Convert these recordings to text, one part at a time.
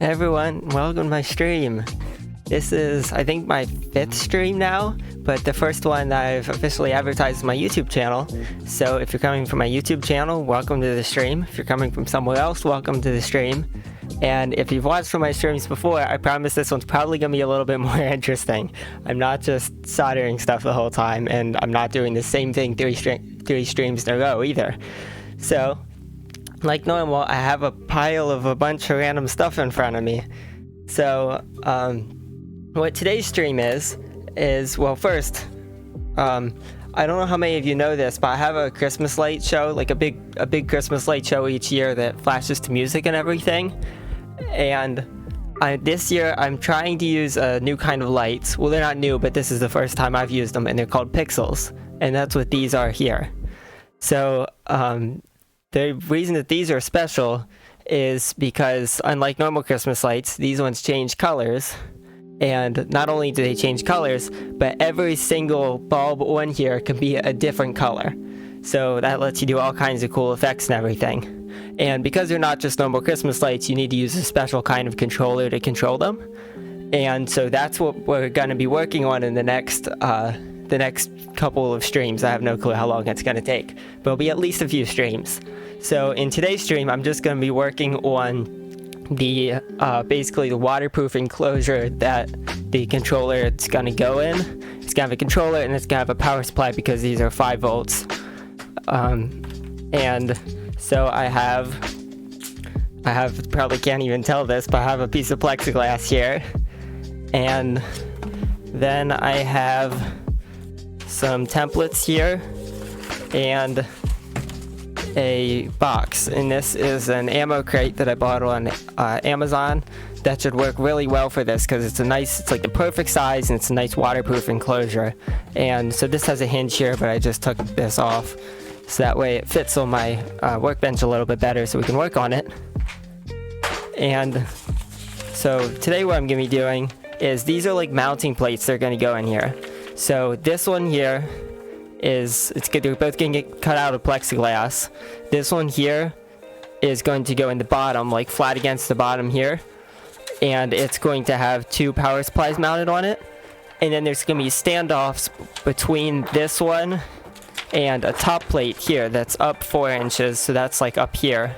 Hey everyone, welcome to my stream. This is, I think, my 5th stream now, but the first one I've officially advertised on my YouTube channel. So if you're coming from my YouTube channel, welcome to the stream. If you're coming from somewhere else, welcome to the stream. And if you've watched from my streams before, I promise this one's probably going to be a little bit more interesting. I'm not just soldering stuff the whole time, and I'm not doing the same thing three streams in a row either. So, like normal, I have a pile of a bunch of random stuff in front of me. So, what today's stream is, well, first, I don't know how many of you know this, but I have a Christmas light show, like a big Christmas light show each year that flashes to music and everything. And this year, I'm trying to use a new kind of lights. Well, they're not new, but this is the first time I've used them, and they're called pixels. And that's what these are here. So, the reason that these are special is because, unlike normal Christmas lights, these ones change colors. And not only do they change colors, but every single bulb on here can be a different color. So that lets you do all kinds of cool effects and everything. And because they're not just normal Christmas lights, you need to use a special kind of controller to control them. And so that's what we're going to be working on in the next couple of streams. I have no clue how long it's going to take, but it'll be at least a few streams. So in today's stream, I'm just going to be working on the basically the waterproof enclosure that the controller is going to go in. It's going to have a controller and it's going to have a power supply because these are 5 volts. And so I have probably can't even tell this, but I have a piece of plexiglass here. And then I have some templates here and a box, and this is an ammo crate that I bought on Amazon that should work really well for this because it's like the perfect size and it's a nice waterproof enclosure. And so this has a hinge here, but I just took this off so that way it fits on my workbench a little bit better so we can work on it. And so today what I'm going to be doing is these are like mounting plates that are going to go in here. So this one here they're both going to get cut out of plexiglass. This one here is going to go in the bottom, like flat against the bottom here. And it's going to have 2 power supplies mounted on it. And then there's going to be standoffs between this one and a top plate here that's up 4 inches. So that's like up here.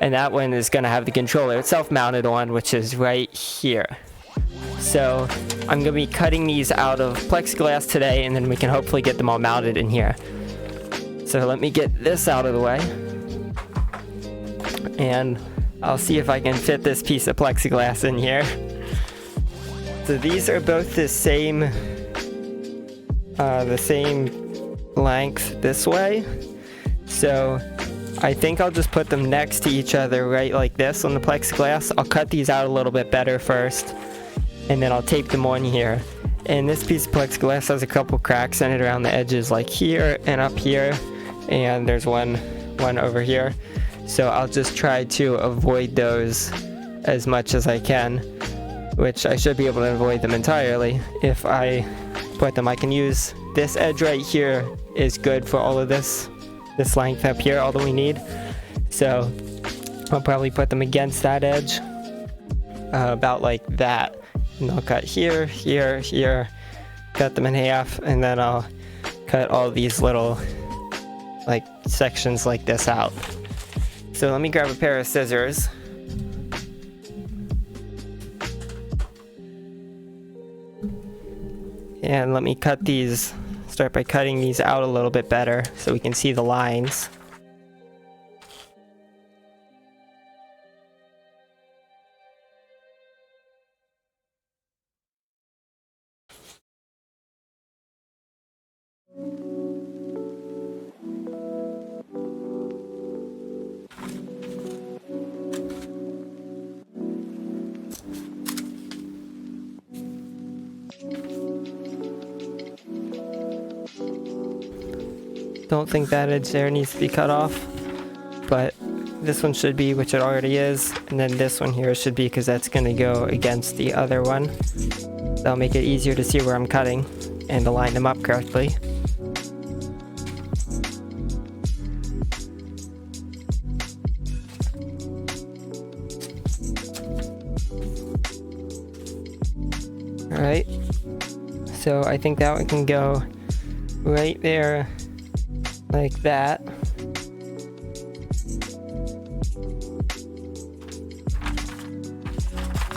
And that one is going to have the controller itself mounted on, which is right here. So I'm going to be cutting these out of plexiglass today, and then we can hopefully get them all mounted in here. So let me get this out of the way. And I'll see if I can fit this piece of plexiglass in here. So these are both the same length this way. So I think I'll just put them next to each other right like this on the plexiglass. I'll cut these out a little bit better first, and then I'll tape them on here. And this piece of plexiglass has a couple cracks in it around the edges, like here and up here, and there's one over here. So I'll just try to avoid those as much as I can, which I should be able to avoid them entirely if I put them. I can use this edge right here is good for all of this length up here, all that we need. So I'll probably put them against that edge, about like that. And I'll cut here, here, here, cut them in half, and then I'll cut all these little like sections like this out. So let me grab a pair of scissors. And let me start by cutting these out a little bit better so we can see the lines. Don't think that edge there needs to be cut off, but this one should be, which it already is, and then this one here should be because that's going to go against the other one. That'll make it easier to see where I'm cutting and to line them up correctly. Alright, so I think that one can go right there, like that.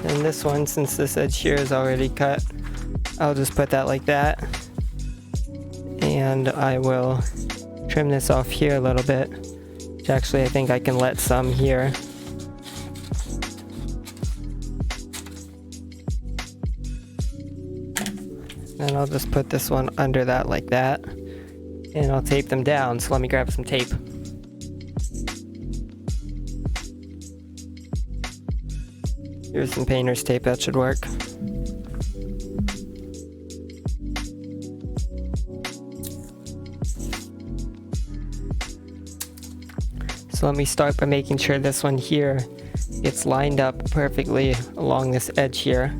And this one, since this edge here is already cut, I'll just put that like that. And I will trim this off here a little bit. Which actually I think I can let some here. And I'll just put this one under that like that. And I'll tape them down, so let me grab some tape. Here's some painter's tape, that should work. So let me start by making sure this one here gets lined up perfectly along this edge here.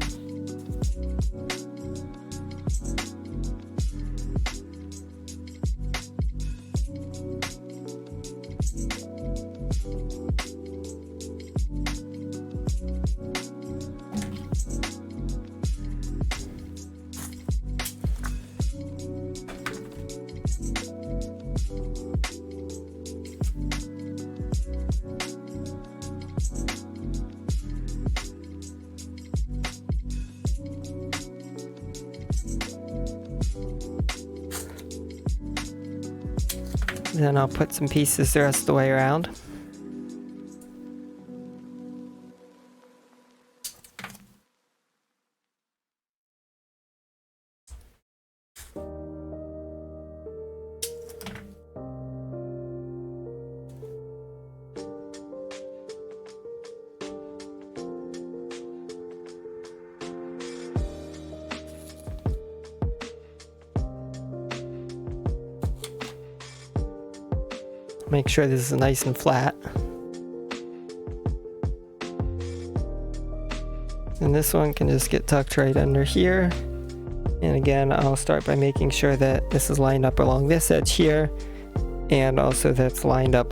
Then I'll put some pieces the rest of the way around. Make sure this is nice and flat. And this one can just get tucked right under here. And again, I'll start by making sure that this is lined up along this edge here, and also that's lined up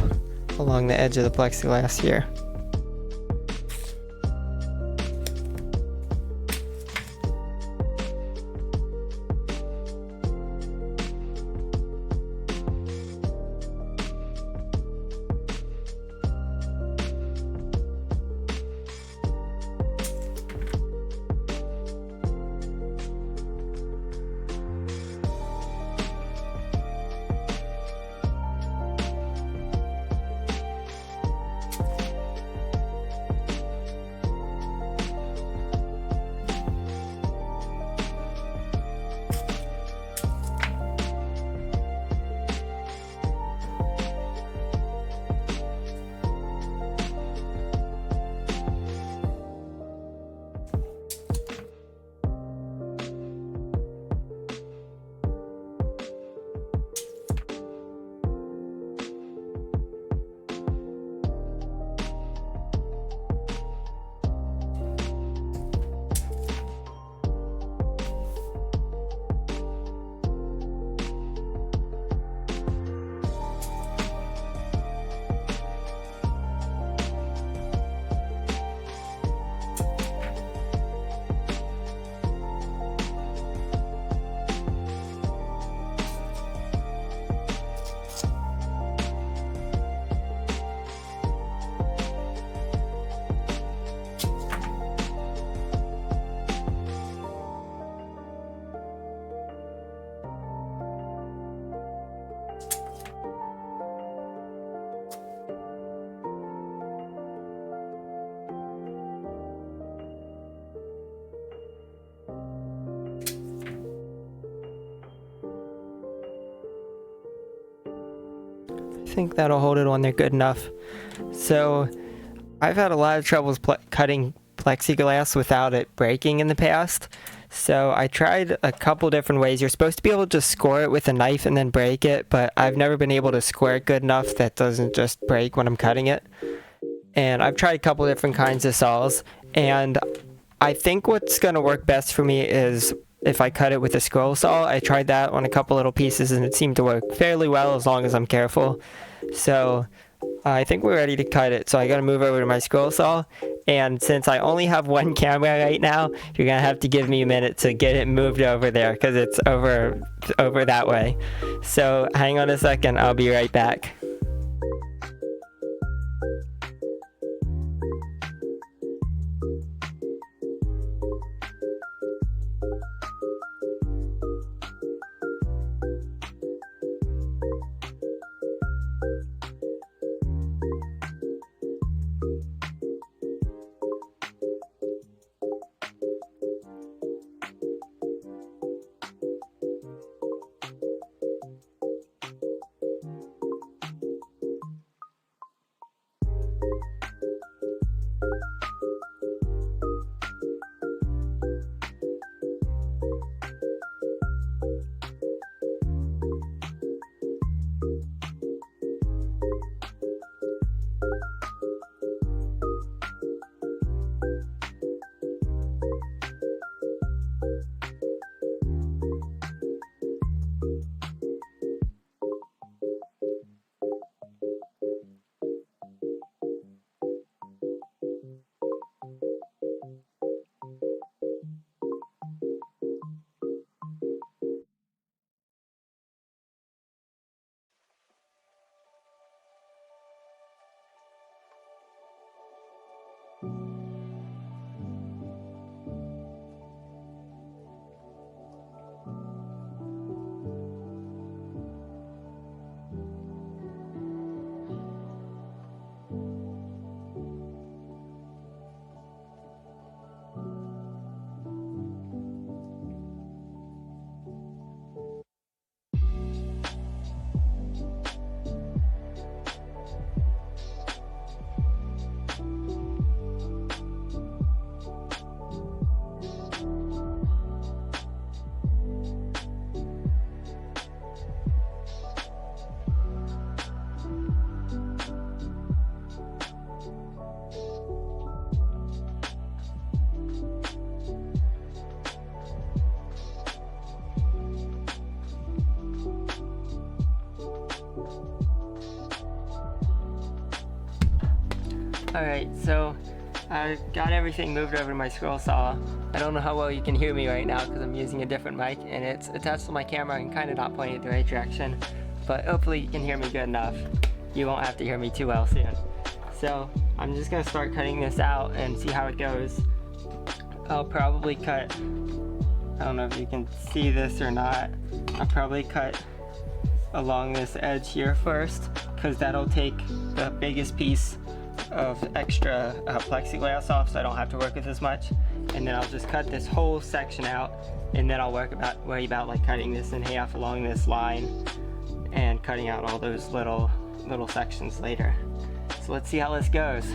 along the edge of the plexiglass here. I think that'll hold it on there good enough. So I've had a lot of troubles cutting plexiglass without it breaking in the past. So I tried a couple different ways. You're supposed to be able to just score it with a knife and then break it, but I've never been able to score it good enough that doesn't just break when I'm cutting it. And I've tried a couple different kinds of saws, and I think what's going to work best for me is if I cut it with a scroll saw. I tried that on a couple little pieces and it seemed to work fairly well as long as I'm careful. So I think we're ready to cut it. So I got to move over to my scroll saw, And since I only have one camera right now, you're gonna have to give me a minute to get it moved over there because it's over that way. So hang on a second, I'll be right back. Alright, so I got everything moved over to my scroll saw. I don't know how well you can hear me right now because I'm using a different mic and it's attached to my camera and kind of not pointing the right direction, but hopefully you can hear me good enough. You won't have to hear me too well soon. So I'm just going to start cutting this out and see how it goes. I'll probably cut, I don't know if you can see this or not, I'll probably cut along this edge here first because that'll take the biggest piece of extra plexiglass off so I don't have to work with as much, and then I'll just cut this whole section out, and then I'll worry about like cutting this in half along this line and cutting out all those little sections later. So let's see how this goes.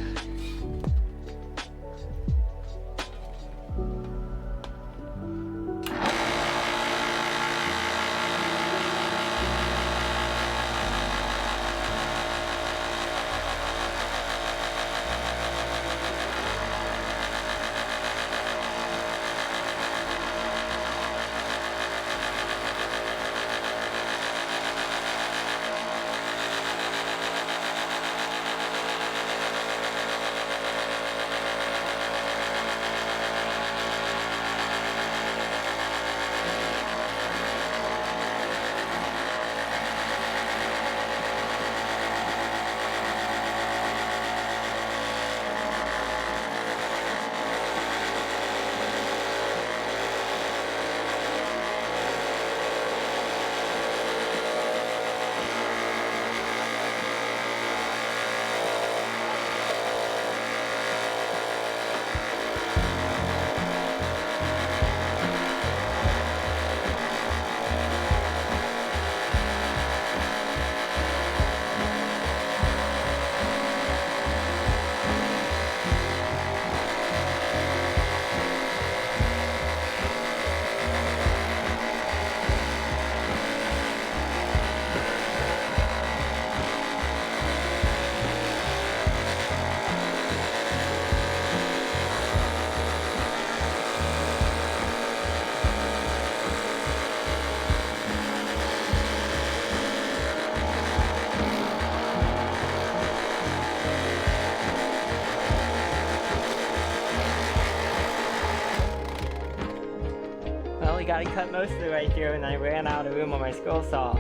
got it cut most of the way through, and I ran out of room on my scroll saw.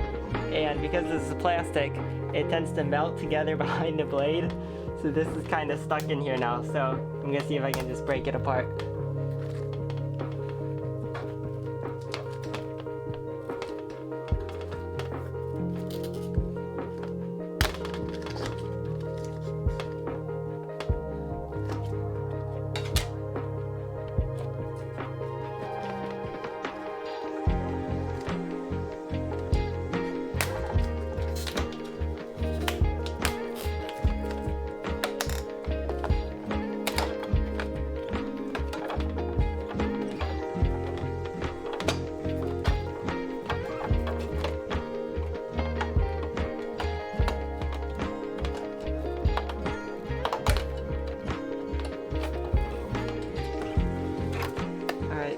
And because this is plastic, it tends to melt together behind the blade. So this is kind of stuck in here now. So I'm gonna see if I can just break it apart.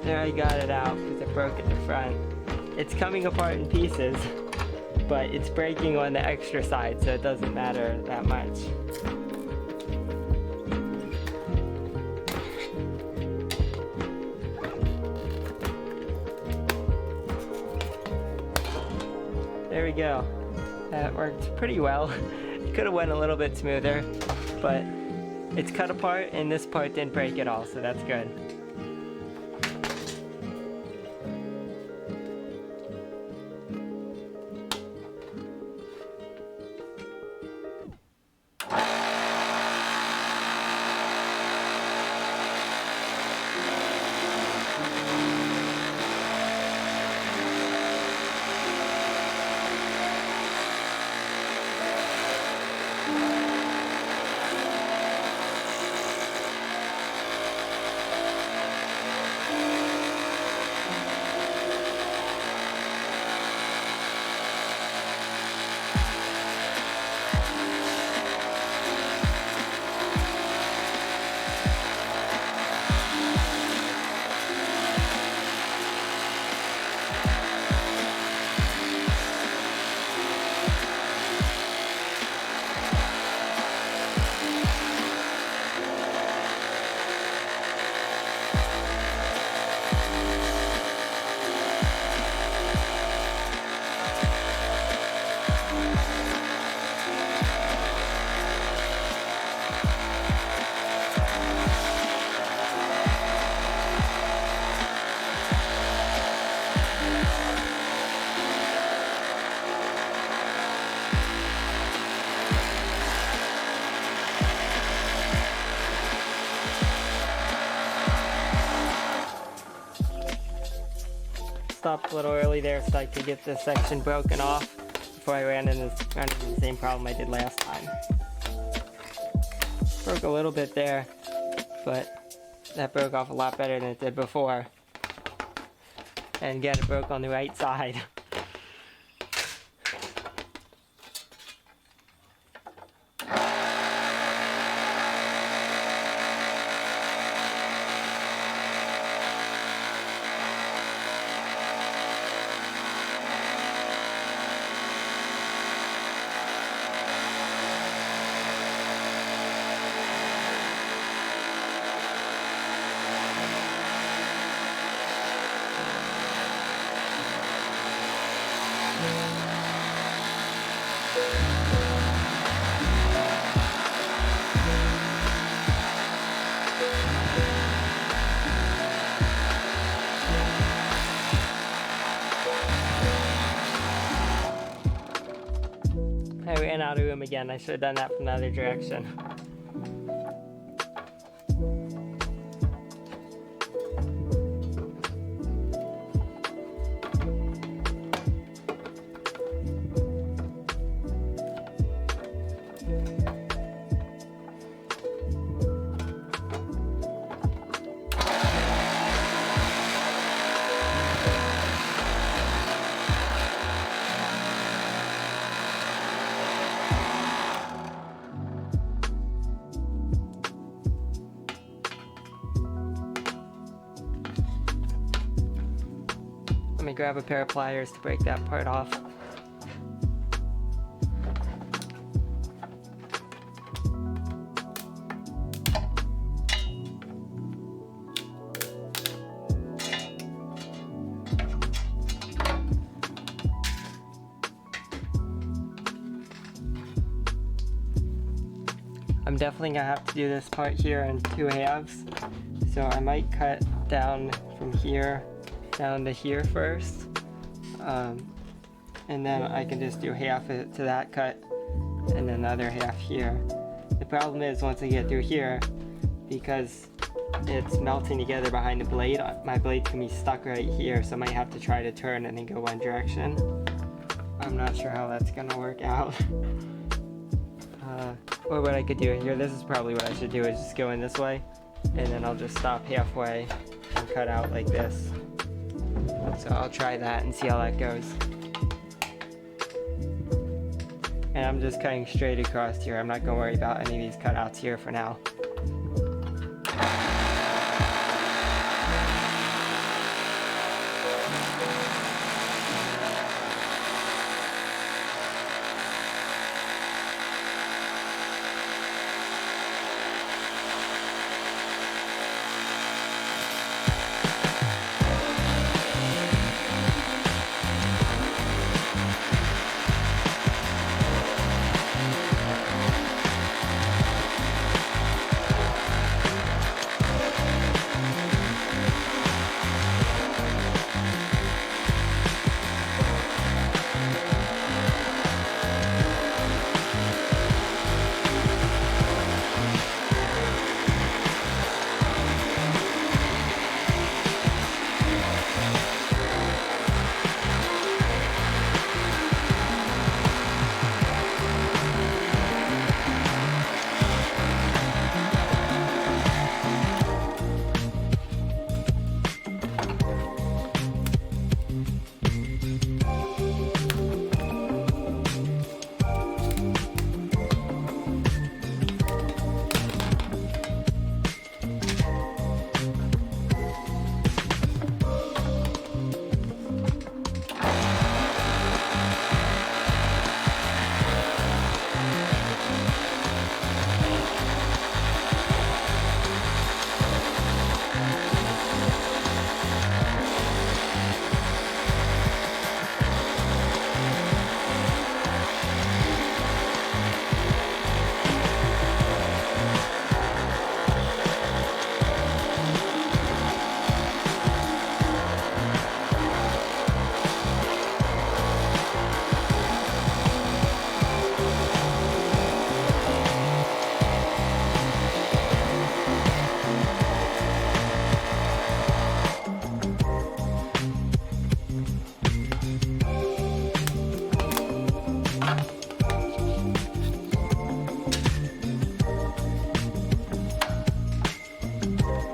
There, I got it out because it broke at the front. It's coming apart in pieces, but it's breaking on the extra side, so it doesn't matter that much. There we go. That worked pretty well. It could have went a little bit smoother, but it's cut apart and this part didn't break at all, so that's good. Stopped a little early there so I could get this section broken off before I ran into the same problem I did last time. Broke a little bit there, but that broke off a lot better than it did before. And again, it broke on the right side. I ran out of room again. I should have done that from the other direction. Let me grab a pair of pliers to break that part off. I'm definitely gonna have to do this part here in 2 halves. So I might cut down from here down to here first. And then I can just do half it to that cut and another half here. The problem is once I get through here, because it's melting together behind the blade, my blade's gonna be stuck right here, so I might have to try to turn and then go one direction. I'm not sure how that's gonna work out. Or what I could do here, this is probably what I should do, is just go in this way, and then I'll just stop halfway and cut out like this. So I'll try that and see how that goes. And I'm just cutting straight across here. I'm not gonna worry about any of these cutouts here for now.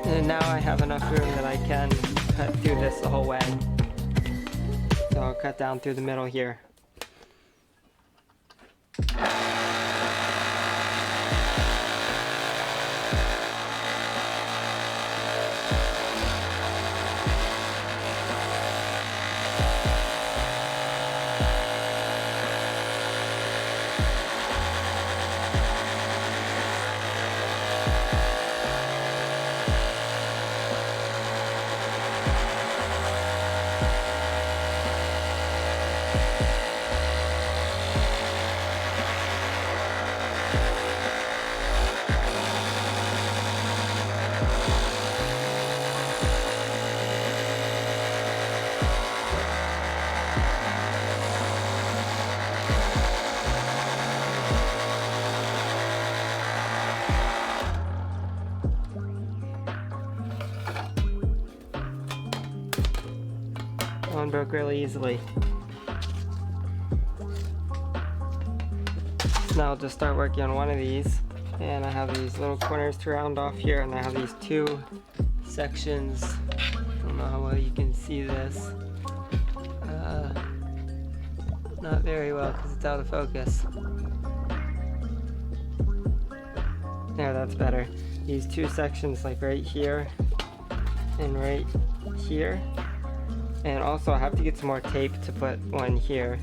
And now I have enough room that I can cut through this the whole way. So I'll cut down through the middle here. One broke really easily. Now I'll just start working on one of these, and I have these little corners to round off here, and I have these 2 sections. I don't know how well you can see this. Not very well because it's out of focus. There, that's better. These 2 sections, like right here and right here. And also I have to get some more tape to put one here.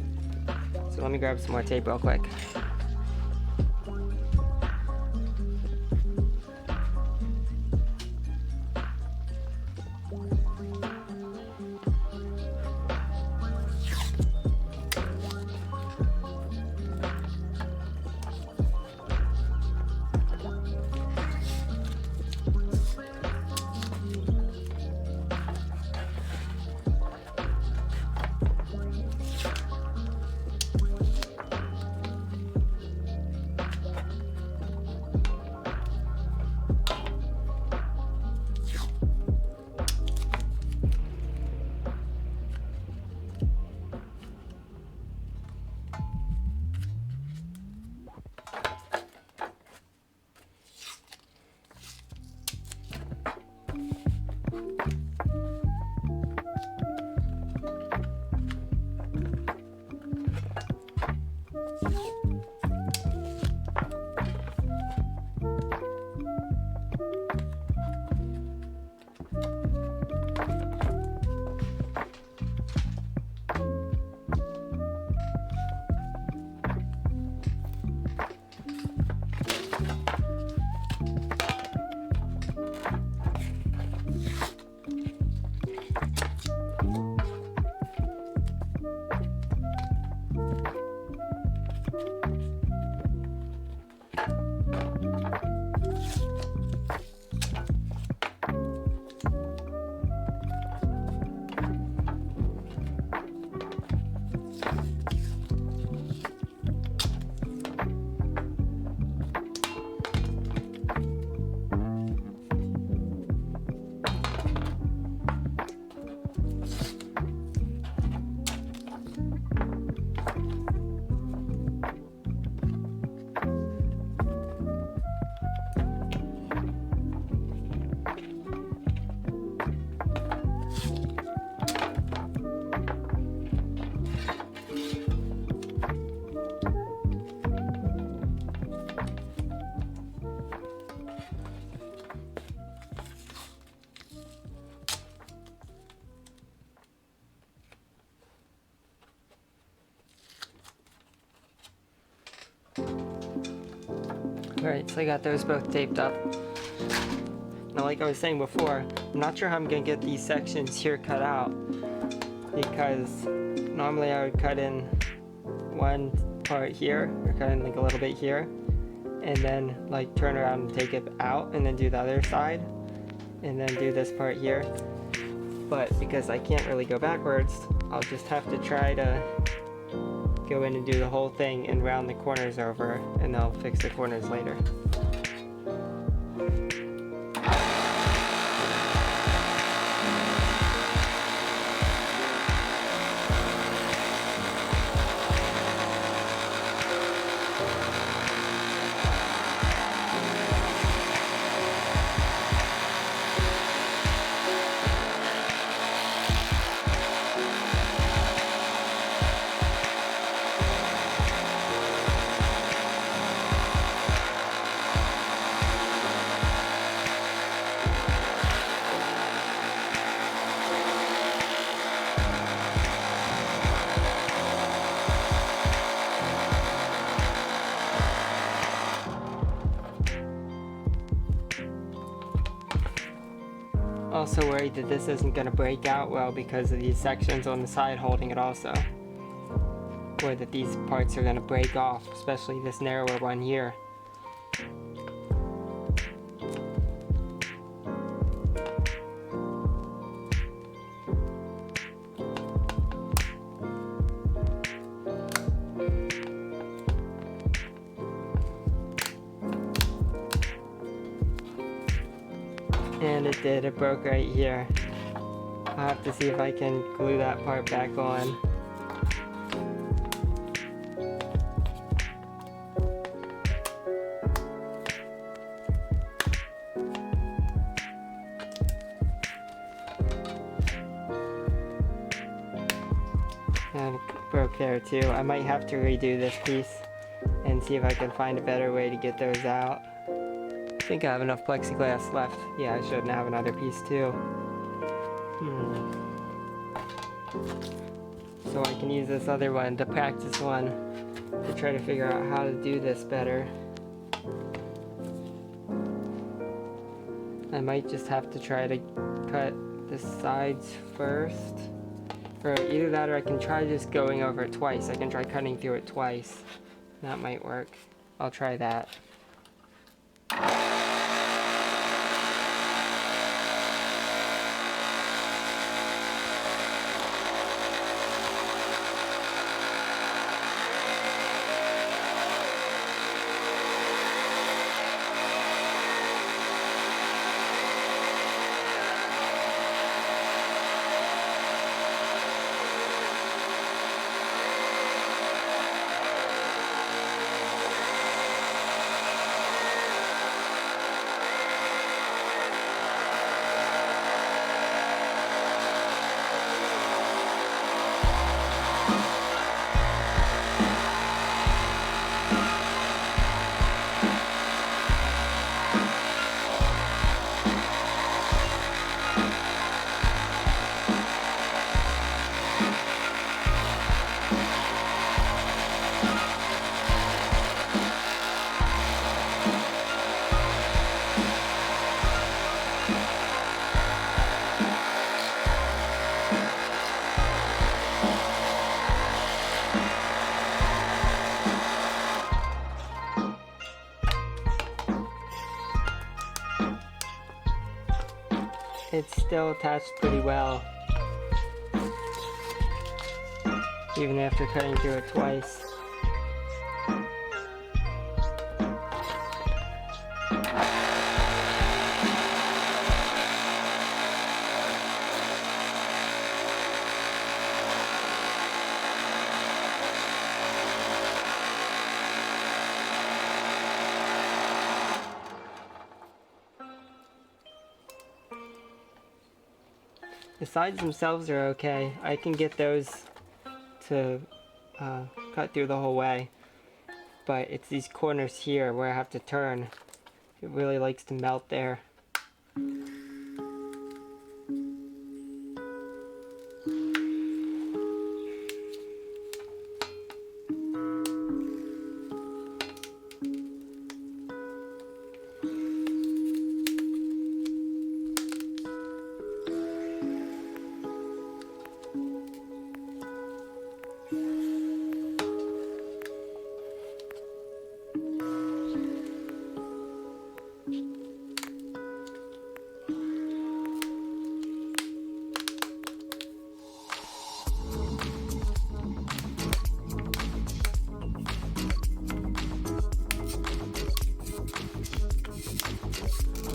So let me grab some more tape real quick. Alright, so I got those both taped up. Now, like I was saying before, I'm not sure how I'm going to get these sections here cut out, because normally I would cut in one part here, or cut in like a little bit here, and then like turn around and take it out, and then do the other side, and then do this part here. But because I can't really go backwards, I'll just have to try to go in and do the whole thing and round the corners over, and I'll fix the corners later. Also worried that this isn't going to break out well because of these sections on the side holding it also. Or that these parts are going to break off, especially this narrower one here. And it did, it broke right here. I'll have to see if I can glue that part back on. And it broke there too. I might have to redo this piece and see if I can find a better way to get those out. I think I have enough plexiglass left. Yeah, I should have another piece too. So I can use this other one, the practice one, to try to figure out how to do this better. I might just have to try to cut the sides first. Or either that, or I can try just going over it twice. I can try cutting through it twice. That might work. I'll try that. it's still attached pretty well, even after cutting through it twice. The sides themselves are okay. I can get those to cut through the whole way. But it's these corners here where I have to turn. It really likes to melt there.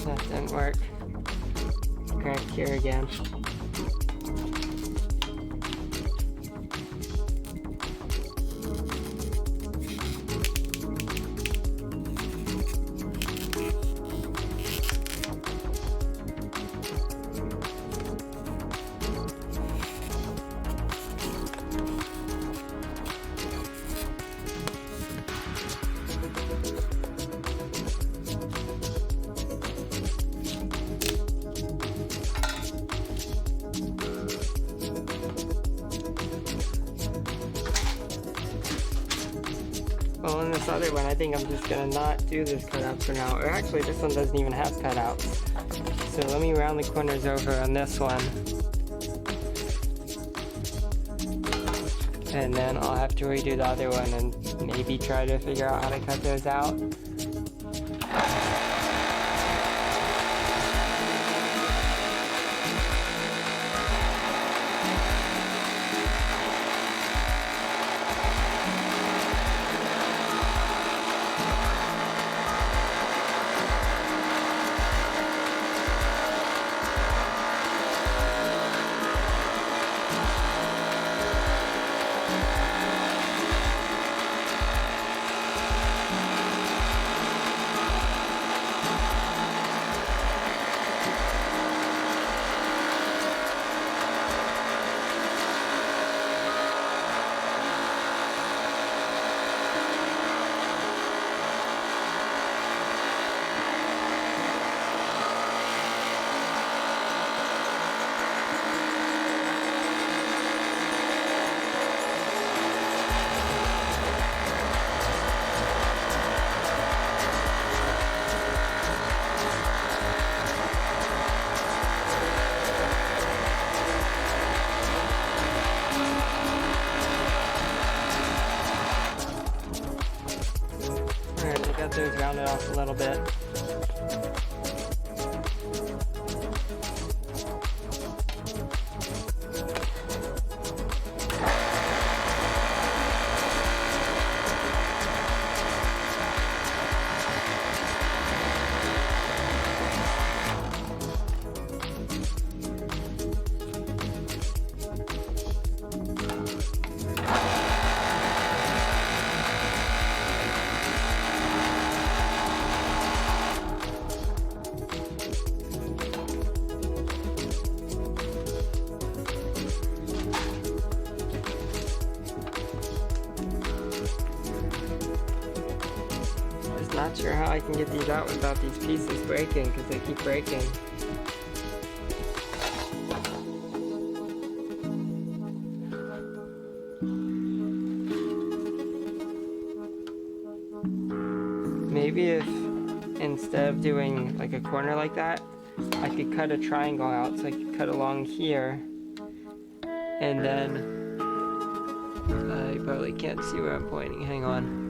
That didn't work. Crack here again. Well, in this other one, I think I'm just gonna not do this cutout for now. Or actually, this one doesn't even have cutouts. So let me round the corners over on this one. And then I'll have to redo the other one and maybe try to figure out how to cut those out. Got those rounded off a little bit. Not sure how I can get these out without these pieces breaking, because they keep breaking. Maybe if instead of doing like a corner like that, I could cut a triangle out, so I could cut along here, and then you probably can't see where I'm pointing, hang on.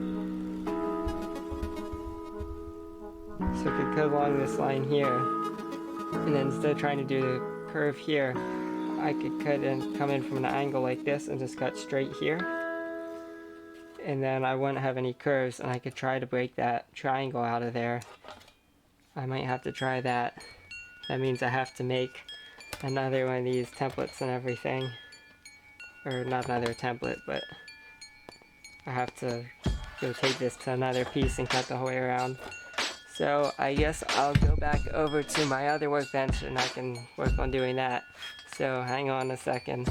So I could cut along this line here, And then instead of trying to do the curve here, I could cut and come in from an angle like this and just cut straight here. And then I wouldn't have any curves, and I could try to break that triangle out of there. I might have to try that. That means I have to make another one of these templates and everything. Or not another template, but I have to go take this to another piece and cut the whole way around. So I guess I'll go back over to my other workbench and I can work on doing that. So hang on a second.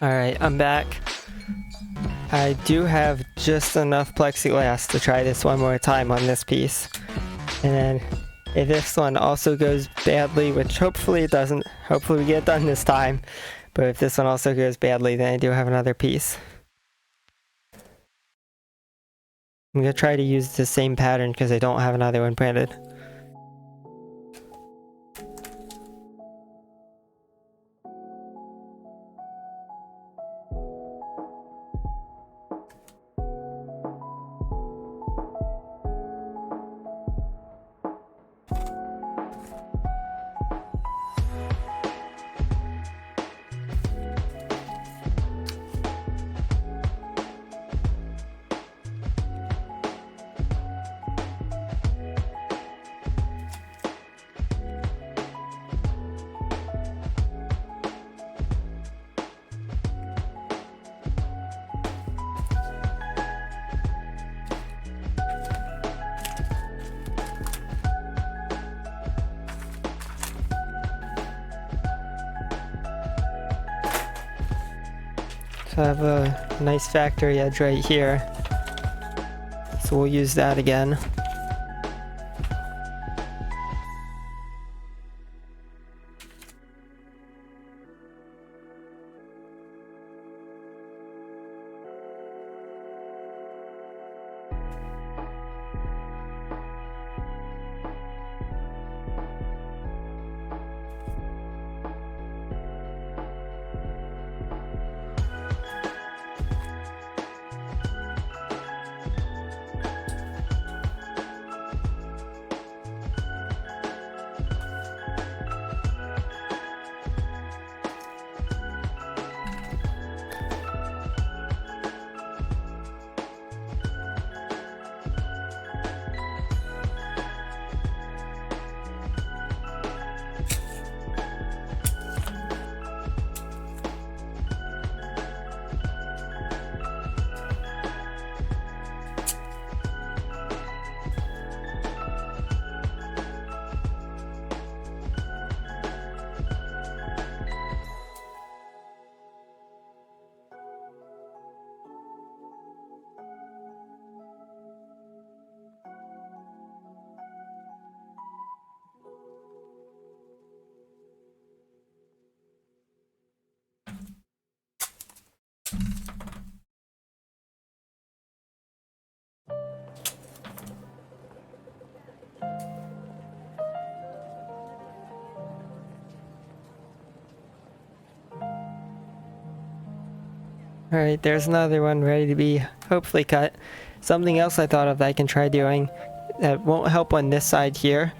Alright, I'm back. I do have just enough plexiglass to try this one more time on this piece. And then if this one also goes badly, which hopefully it doesn't, hopefully we get it done this time, but if this one also goes badly, then I do have another piece. I'm going to try to use the same pattern because I don't have another one printed. So I have a nice factory edge right here, so we'll use that again. Alright, there's another one ready to be hopefully cut. Something else I thought of that I can try doing that won't help on this side here,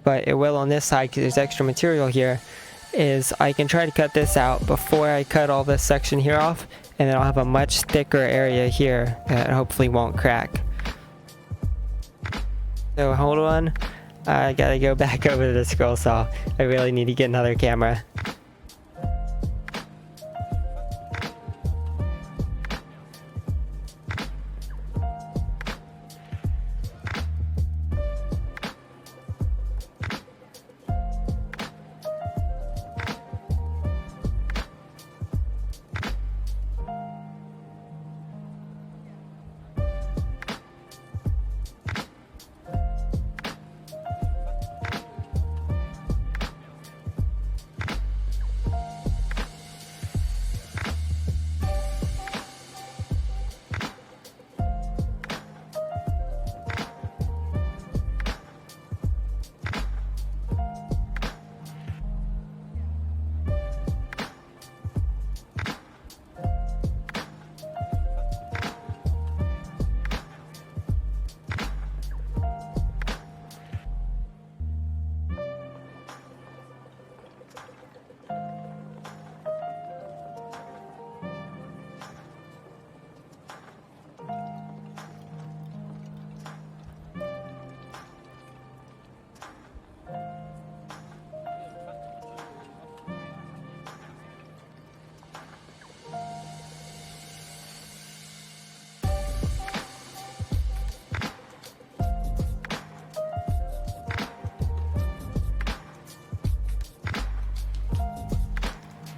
but it will on this side because there's extra material here, is I can try to cut this out before I cut all this section here off, and then I'll have a much thicker area here that hopefully won't crack. So hold on, I gotta go back over to the scroll saw. I really need to get another camera.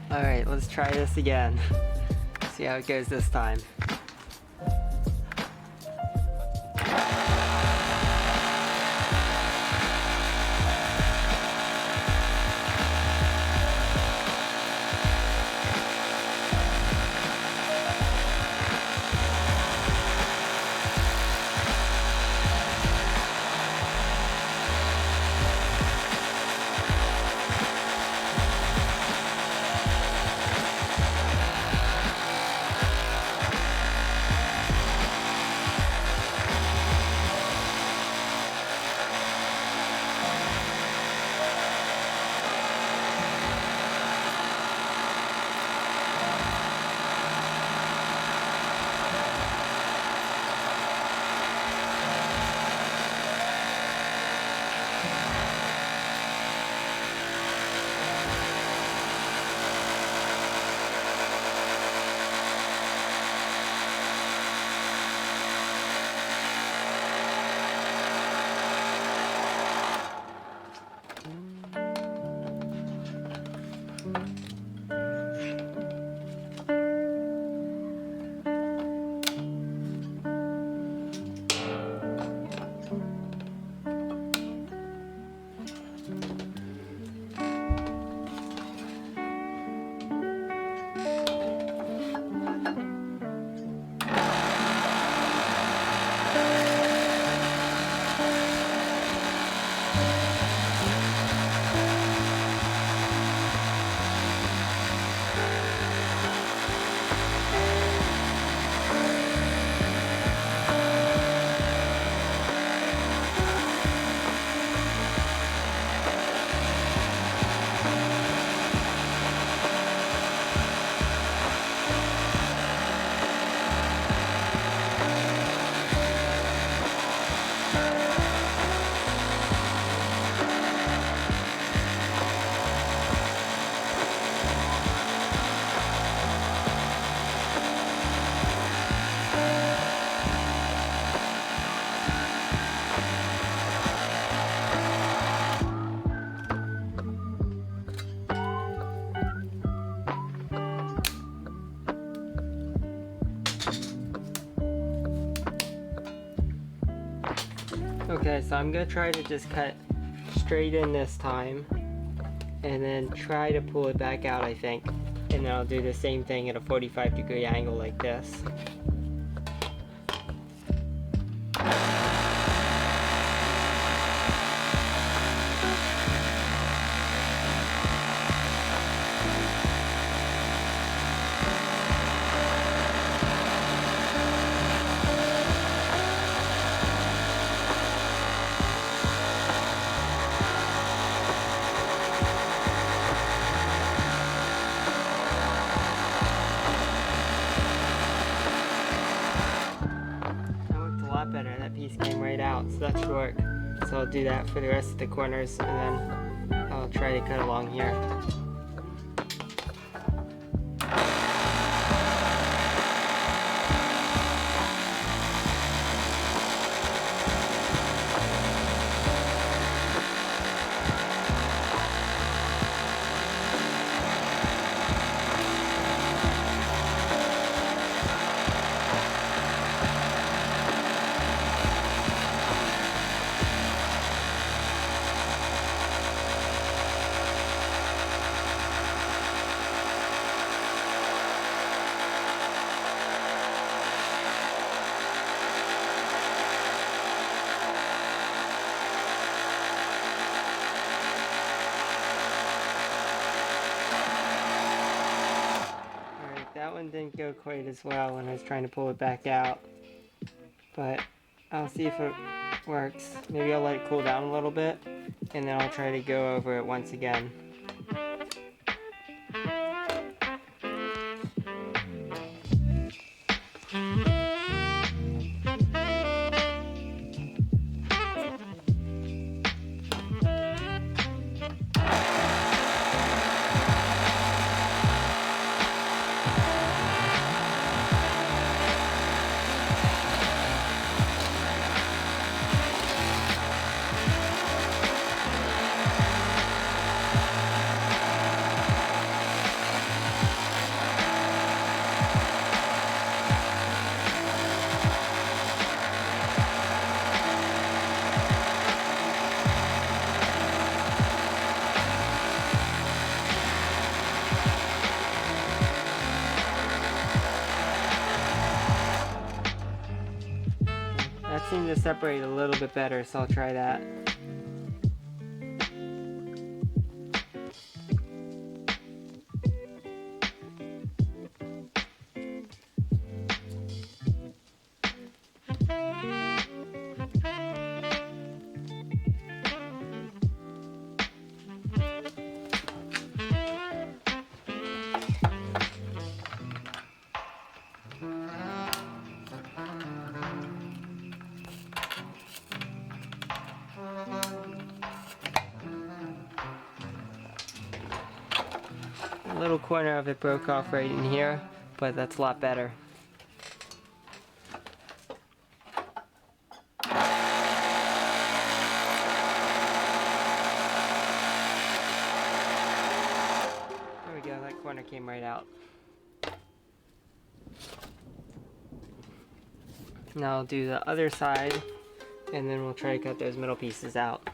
Alright, let's try this again. See how it goes this time. Okay, so I'm gonna try to just cut straight in this time and then try to pull it back out, I think. And then I'll do the same thing at a 45-degree angle like this. piece came right out, so that should work. So I'll do that for the rest of the corners, and then I'll try to cut along here. That one didn't go quite as well when I was trying to pull it back out, but I'll see if it works. Maybe I'll let it cool down a little bit, and then I'll try to go over it once again. That seemed to separate a little bit better, so I'll try that. A little corner of it broke off right in here, but that's a lot better. There we go, that corner came right out. Now I'll do the other side, and then we'll try to cut those middle pieces out.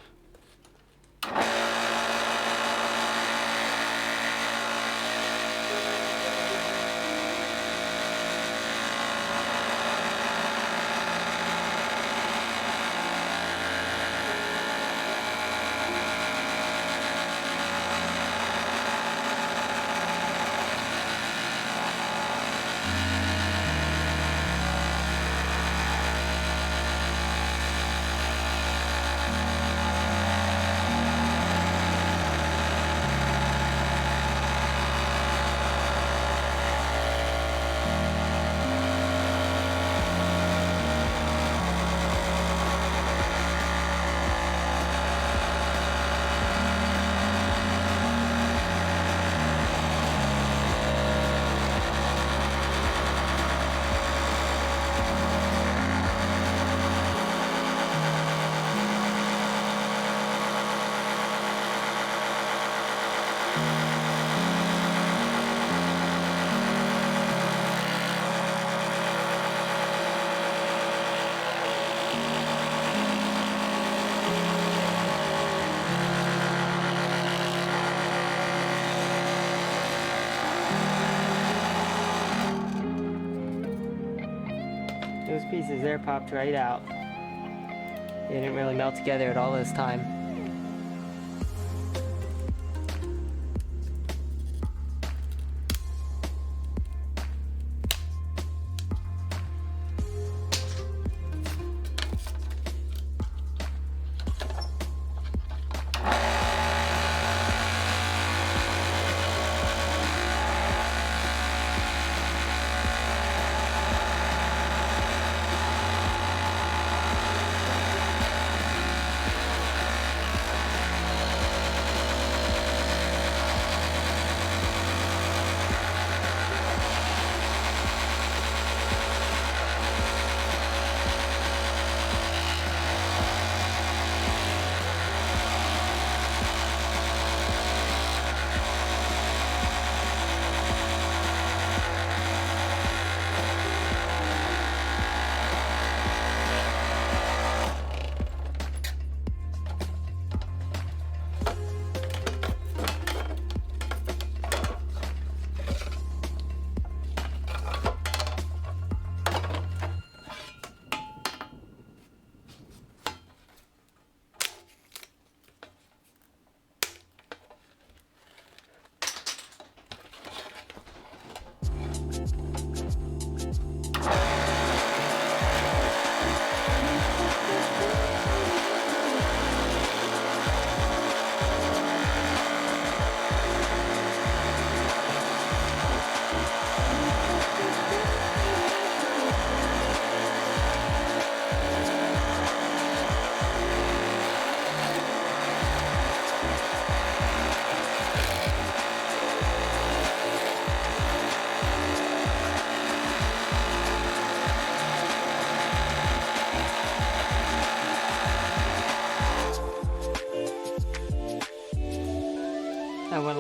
Those pieces there popped right out. They didn't really melt together at all this time.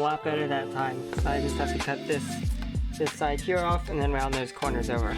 lot better that time. So I just have to cut this side here off and then round those corners over.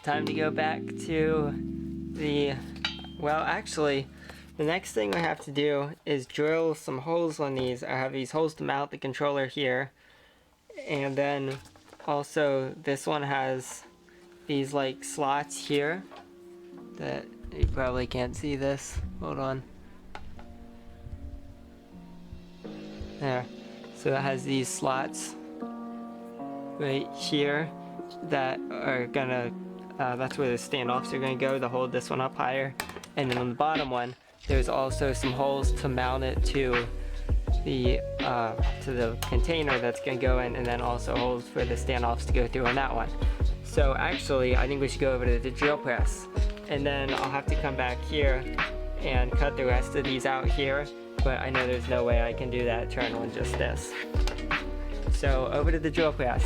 Time to go back to the, well, actually, the next thing we have to do is drill some holes on these. I have these holes to mount the controller here, and then also this one has these like slots here that you probably can't see this. Hold on. There. So it has these slots right here that are gonna that's where the standoffs are going to go to hold this one up higher. And then on the bottom one, there's also some holes to mount it to the container that's going to go in, and then also holes for the standoffs to go through on that one. So actually, I think we should go over to the drill press, and then I'll have to come back here and cut the rest of these out here, but I know there's no way I can do that turn on just this. So over to the drill press.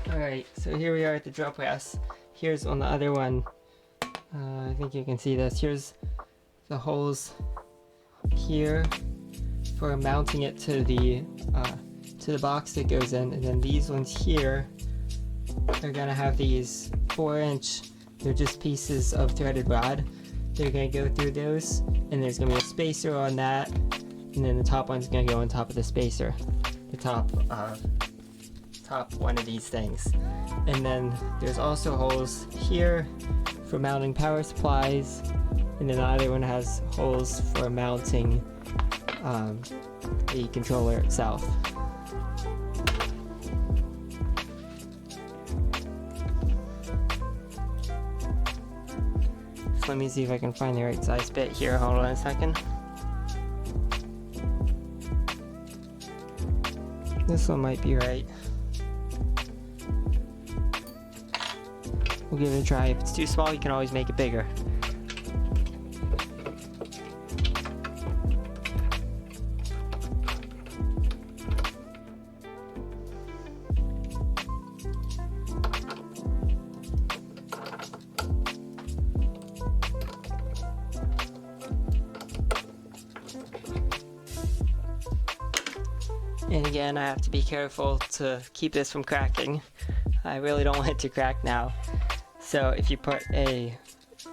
Alright, so here we are at the drill press. Here's on the other one. I think you can see this. Here's the holes here for mounting it to the box that goes in, and then these ones here are gonna have these 4-inch. They're just pieces of threaded rod. They're gonna go through those, and there's gonna be a spacer on that, and then the top one's gonna go on top of the spacer. The top one of these things. And then there's also holes here for mounting power supplies, and then the other one has holes for mounting the controller itself. So let me see if I can find the right size bit here. Hold on a second. This one might be right. We'll give it a try. If it's too small, you can always make it bigger. And again, I have to be careful to keep this from cracking. I really don't want it to crack now. So if you put a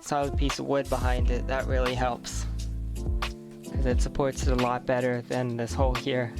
solid piece of wood behind it, that really helps, because it supports it a lot better than this hole here.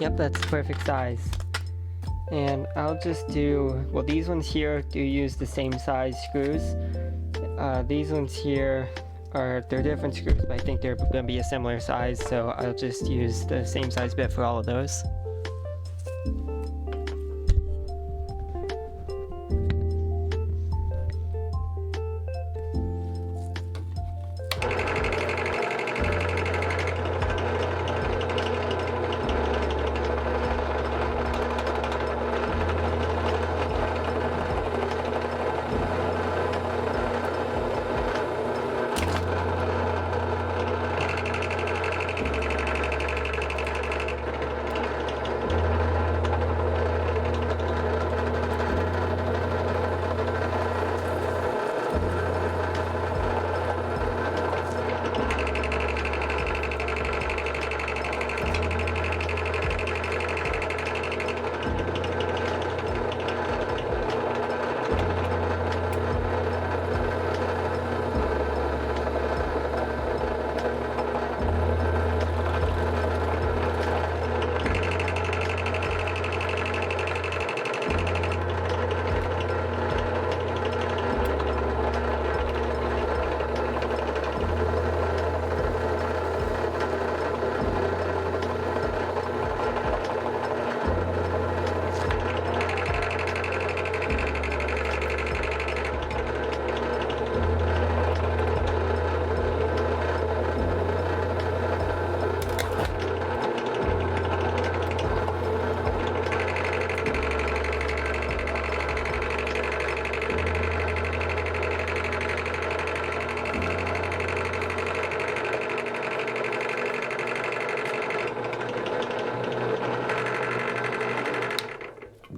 Yep, that's the perfect size. And I'll just do, well, these ones here do use the same size screws. These ones here they're different screws, but I think they're going to be a similar size, so I'll just use the same size bit for all of those.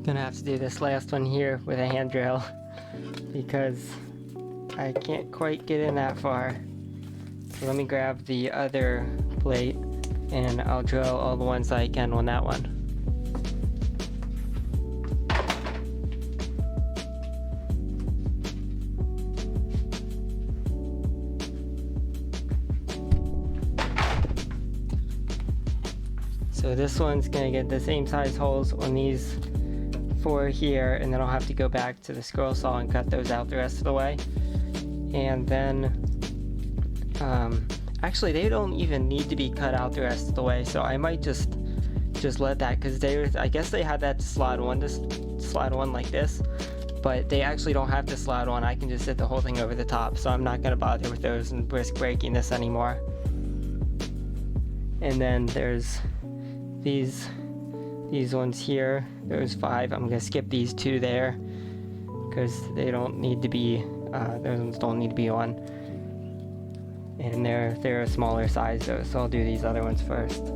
Gonna have to do this last one here with a hand drill because I can't quite get in that far. So let me grab the other plate and I'll drill all the ones I can on that one. So this one's gonna get the same size holes on these 4 here, and then I'll have to go back to the scroll saw and cut those out the rest of the way. And then actually they don't even need to be cut out the rest of the way, so I might just let that, because I guess they had that to slide on like this, but they actually don't have to slide on. I can just sit the whole thing over the top, so I'm not gonna bother with those and risk breaking this anymore. And then there's these ones here, there's 5. I'm gonna skip these 2 there because they don't need to be, those ones don't need to be on, and they're a smaller size though, so I'll do these other ones first.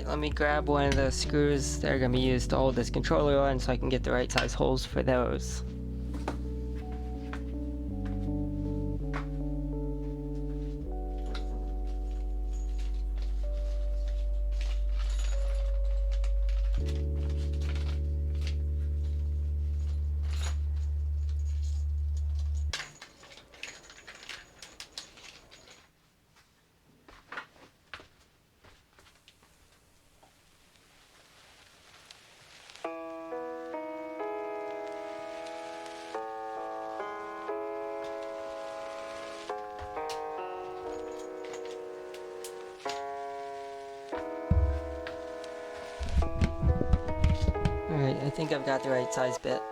Let me grab one of those screws that are going to be used to hold this controller on so I can get the right size holes for those. Alright, I think I've got the right size bit.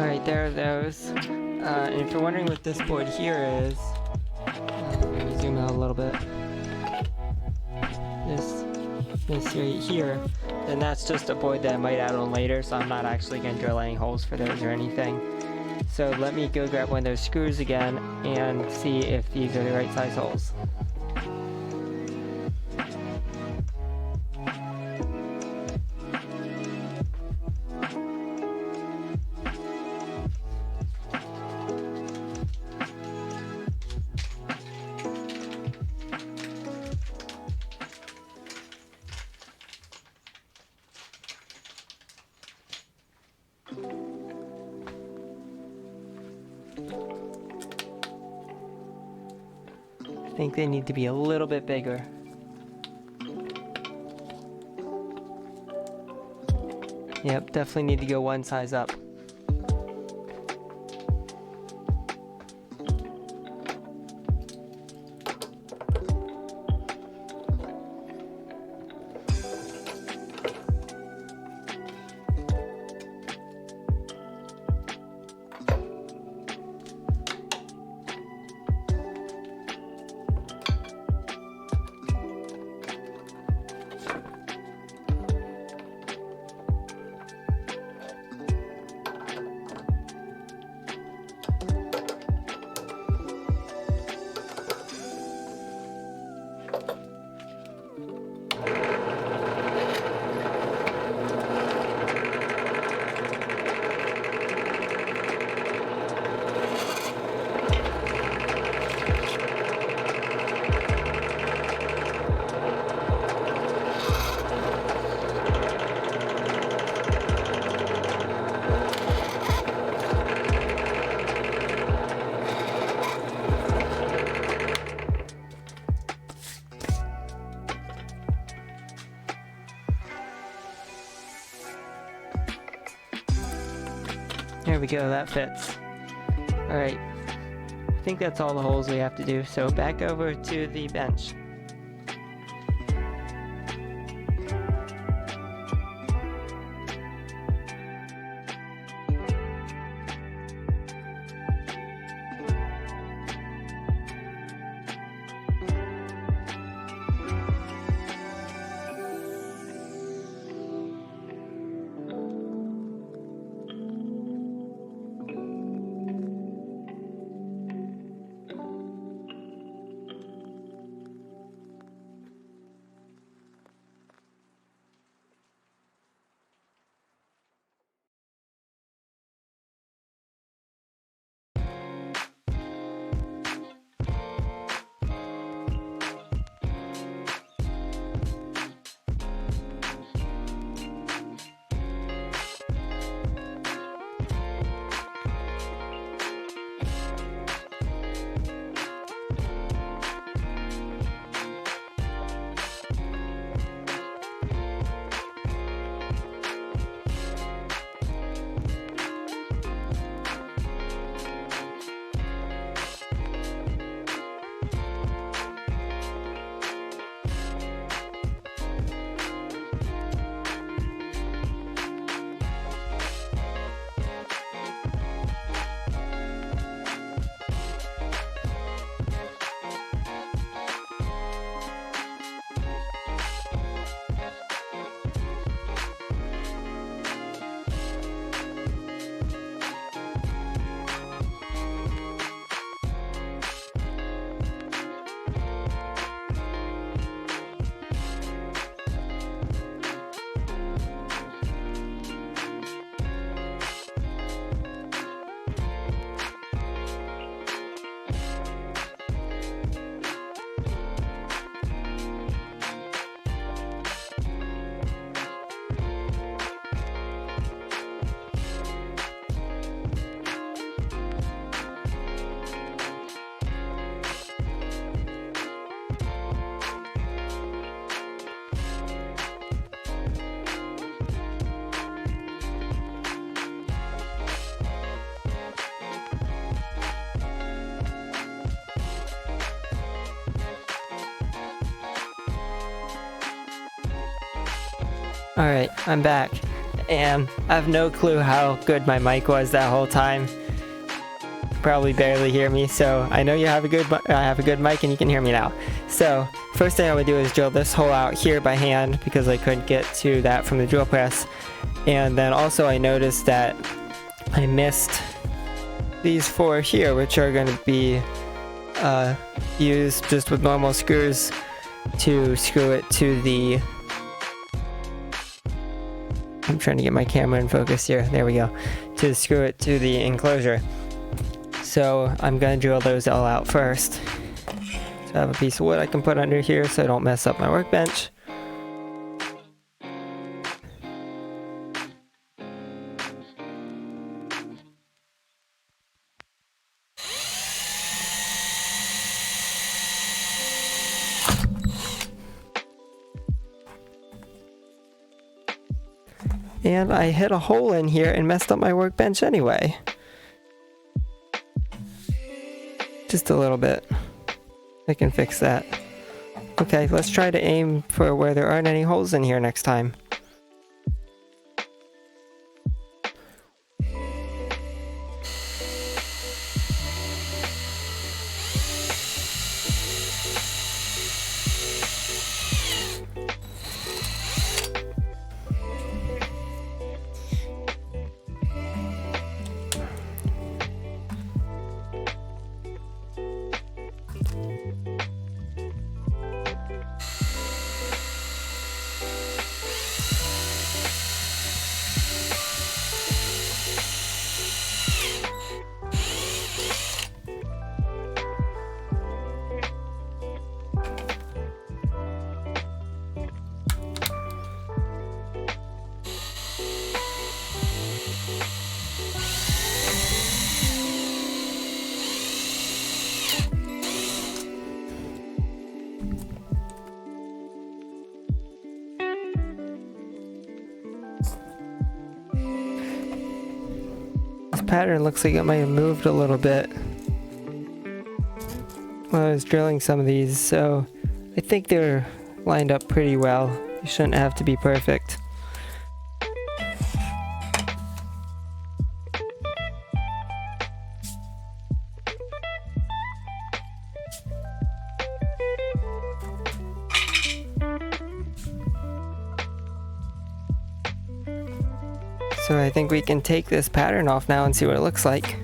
Alright, there are those. And if you're wondering what this board here is, let me zoom out a little bit. this right here, then that's just a void that I might add on later, so I'm not actually going to drill any holes for those or anything. So let me go grab one of those screws again and see if these are the right size holes. I think they need to be a little bit bigger. Yep, definitely need to go one size up. There we go, that fits. Alright, I think that's all the holes we have to do, so back over to the bench. Alright, I'm back, and I have no clue how good my mic was that whole time. probably barely hear me, so I know you have a good mic and you can hear me now. So first thing I would do is drill this hole out here by hand because I couldn't get to that from the drill press. And then also I noticed that I missed these 4 here, which are going to be used just with normal screws to screw it to the... I'm trying to get my camera in focus here. There we go. To screw it to the enclosure. So I'm going to drill those all out first. So I have a piece of wood I can put under here so I don't mess up my workbench. And I hit a hole in here and messed up my workbench anyway. Just a little bit. I can fix that. Okay, let's try to aim for where there aren't any holes in here next time. Pattern looks like it might have moved a little bit while I was drilling some of these, so I think they're lined up pretty well. They shouldn't have to be perfect. So I think we can take this pattern off now and see what it looks like.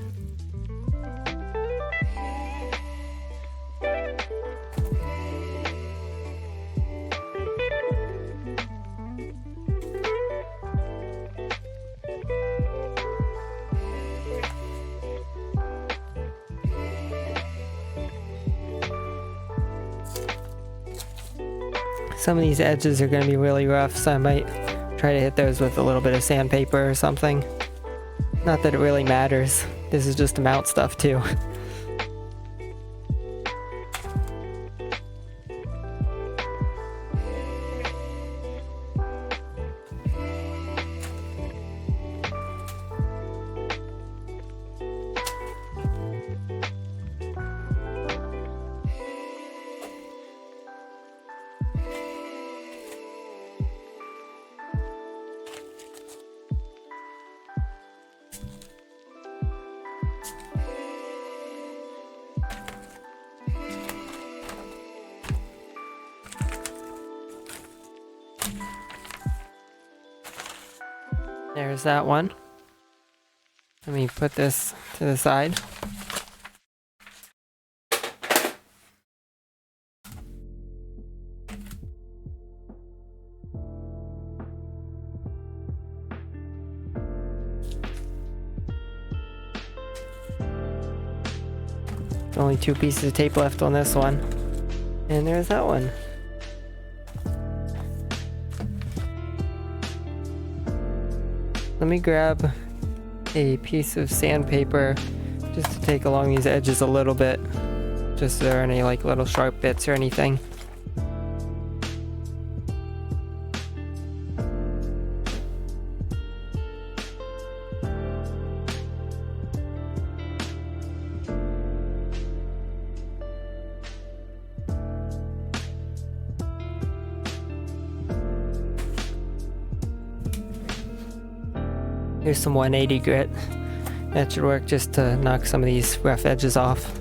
Some of these edges are going to be really rough, so I might try to hit those with a little bit of sandpaper or something. Not that it really matters. This is just to mount stuff too. There's that one. Let me put this to the side. Only 2 pieces of tape left on this one. And there's that one. Let me grab a piece of sandpaper just to take along these edges a little bit, just so there aren't any like little sharp bits or anything. Here's some 180 grit. That should work just to knock some of these rough edges off.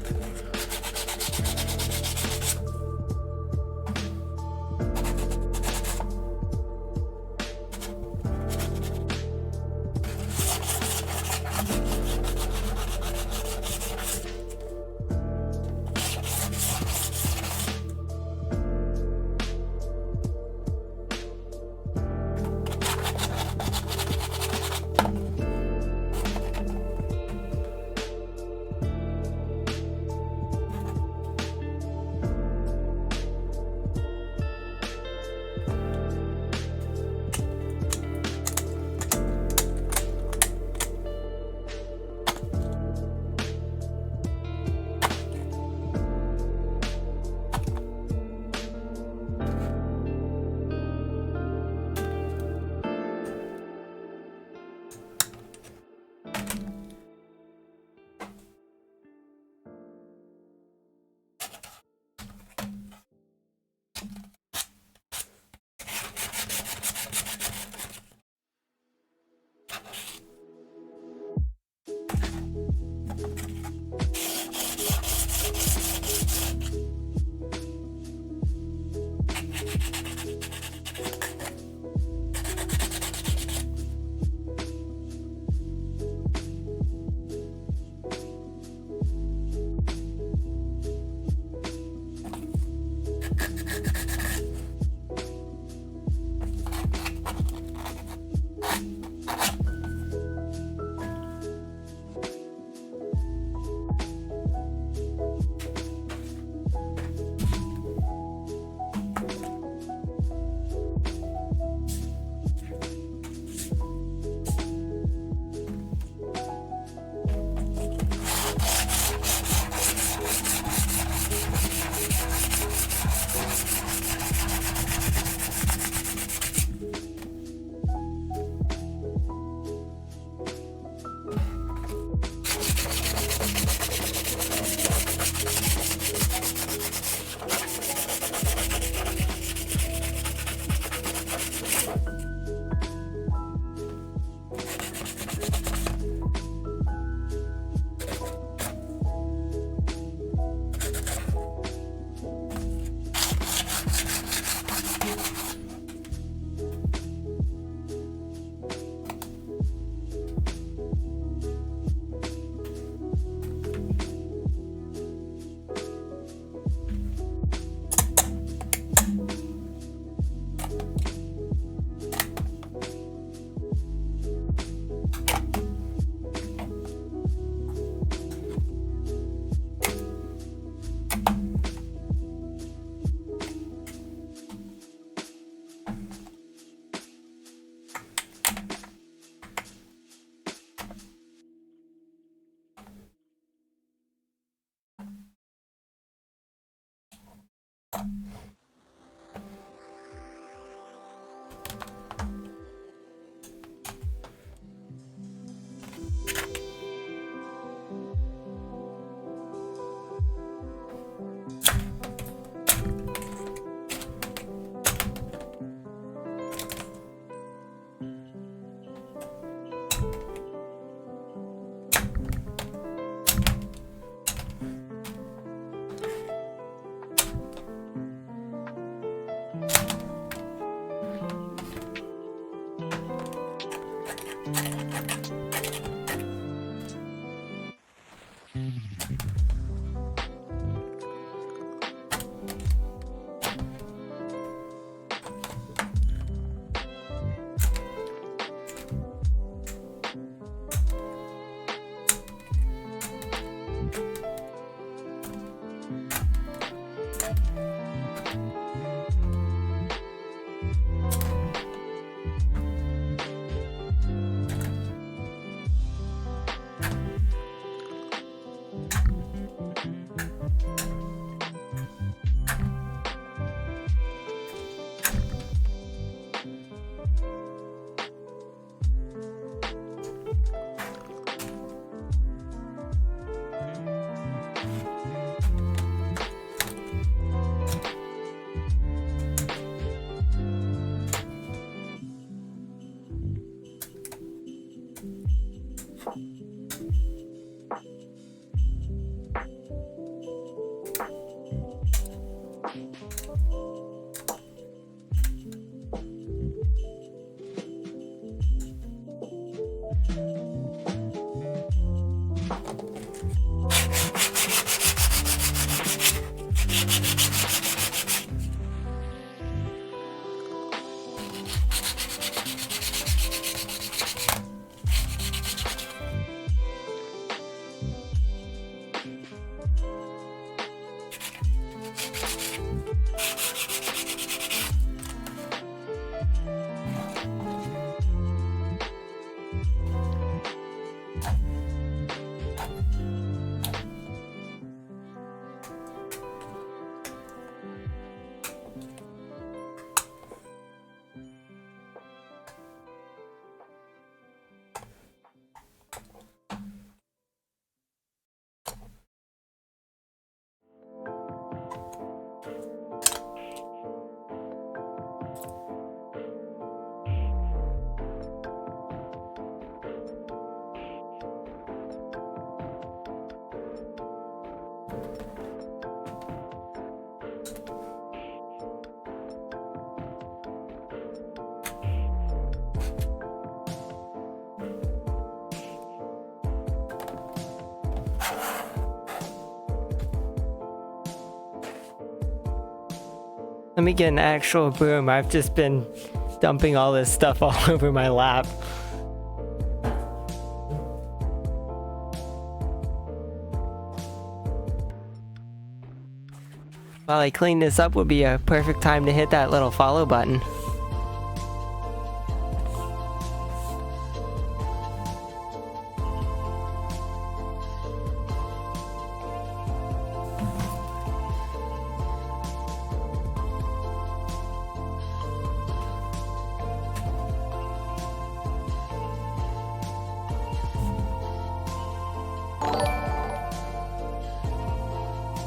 Let me get an actual broom. I've just been dumping all this stuff all over my lap. While I clean this up would be a perfect time to hit that little follow button.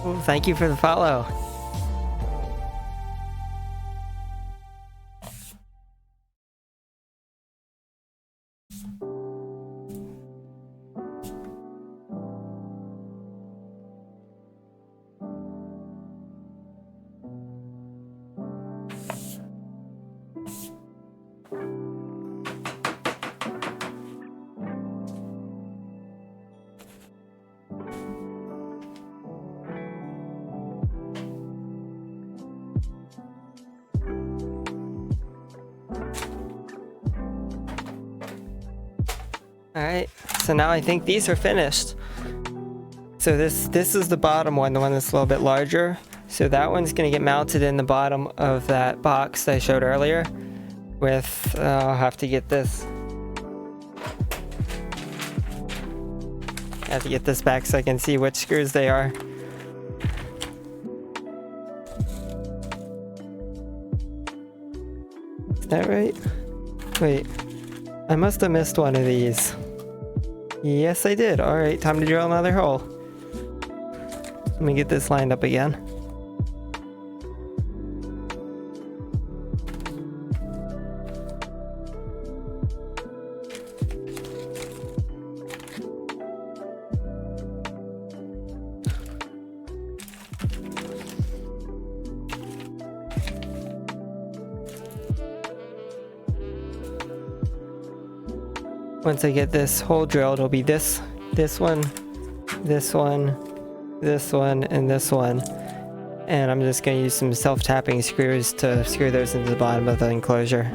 Well, thank you for the follow. Alright, so now I think these are finished. So this is the bottom one, the one that's a little bit larger. So that one's going to get mounted in the bottom of that box that I showed earlier. With, I'll have to get this. I have to get this back so I can see which screws they are. Is that right? Wait, I must have missed one of these. Yes, I did. Alright, time to drill another hole. Let me get this lined up again. Once I get this hole drilled, it'll be this one, this one, this one, and this one. And I'm just going to use some self-tapping screws to screw those into the bottom of the enclosure.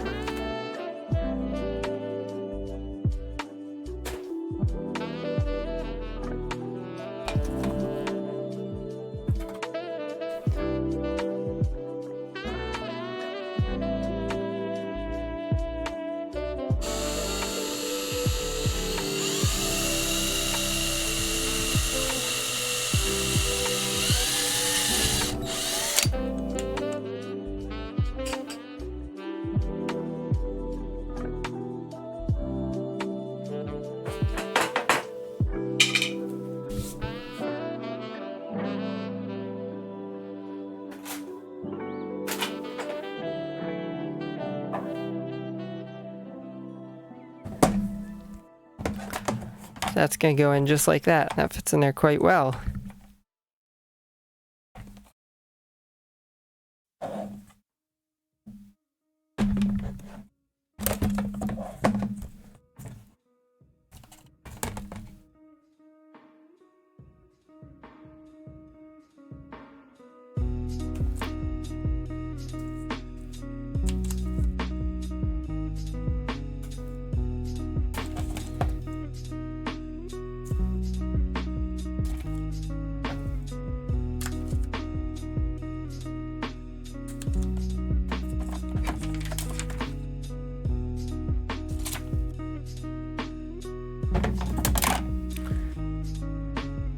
That's gonna go in just like that. That fits in there quite well.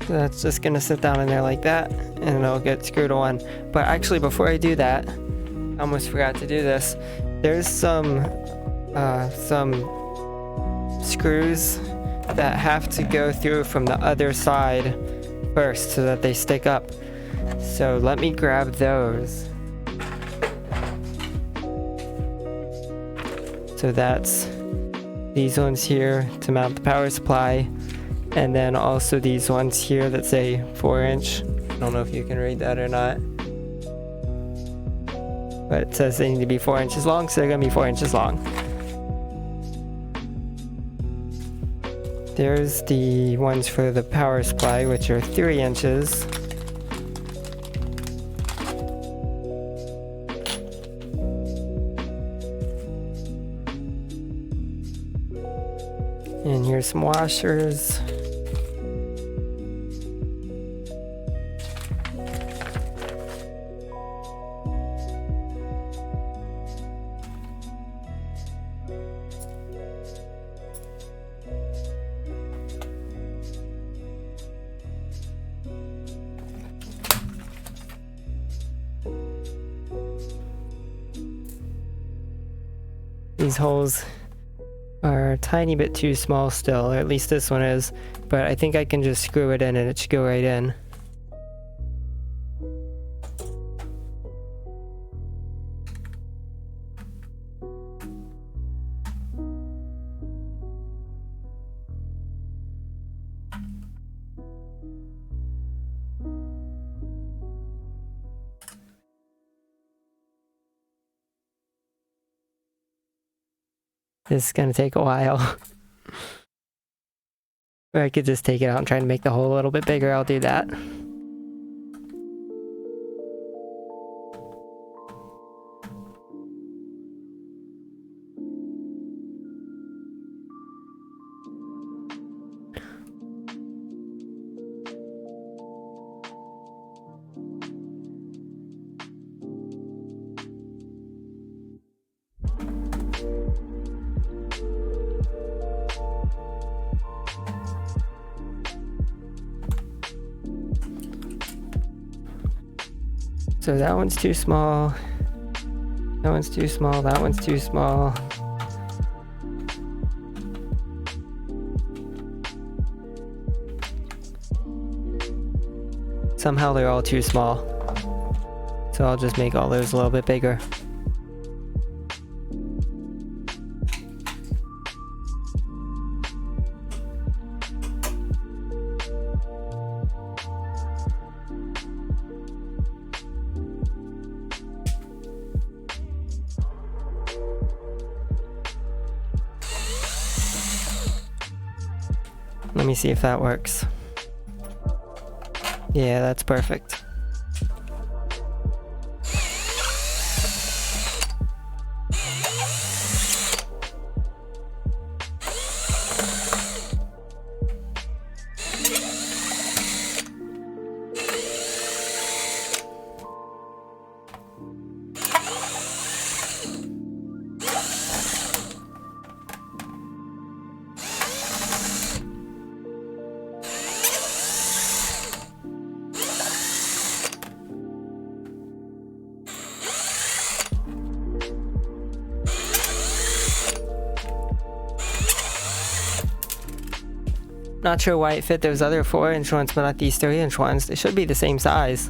So that's just gonna sit down in there like that, and it'll get screwed on. But actually, before I do that, I almost forgot to do this. There's some screws that have to go through from the other side first so that they stick up. So let me grab those. So that's these ones here to mount the power supply. And then also these ones here that say 4-inch. I don't know if you can read that or not. But it says they need to be 4 inches long, so they're gonna be 4 inches long. There's the ones for the power supply, which are 3 inches. And here's some washers. These holes are a tiny bit too small still, or at least this one is, but I think I can just screw it in and it should go right in. This is gonna take a while. Or I could just take it out and try to make the hole a little bit bigger. I'll do that. So that one's too small. That one's too small. That one's too small. Somehow they're all too small. So I'll just make all those a little bit bigger. Let me see if that works. Yeah, that's perfect. Not sure why it fit those other 4-inch ones, but not these 3-inch ones. They should be the same size.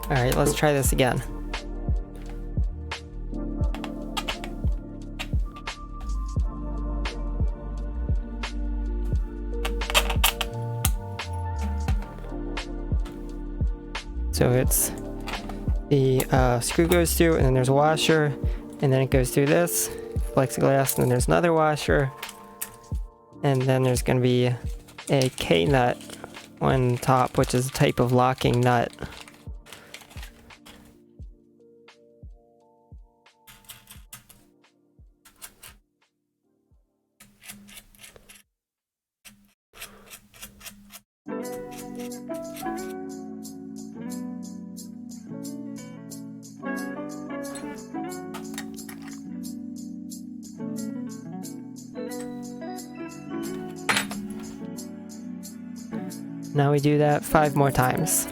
Alright, let's try this again. So it's the screw goes through, and then there's a washer, and then it goes through this plexiglass, and then there's another washer, and then there's going to be a K-nut on top, which is a type of locking nut. Now we do that 5 more times.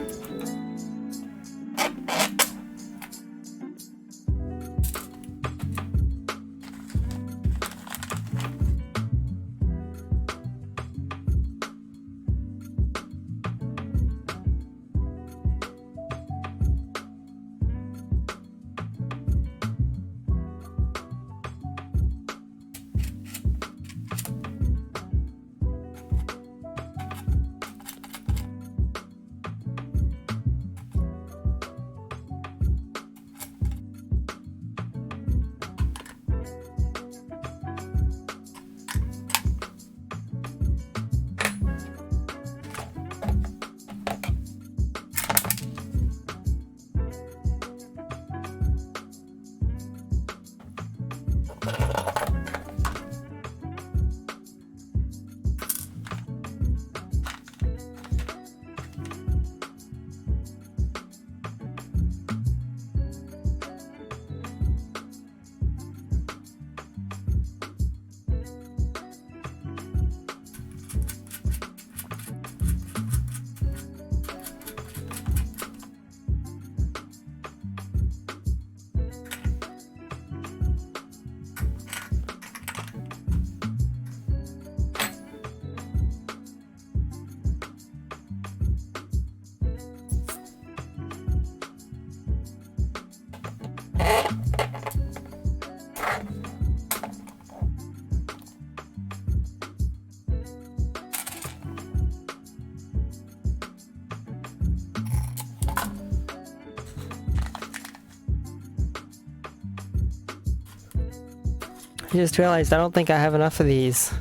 I just realized I don't think I have enough of these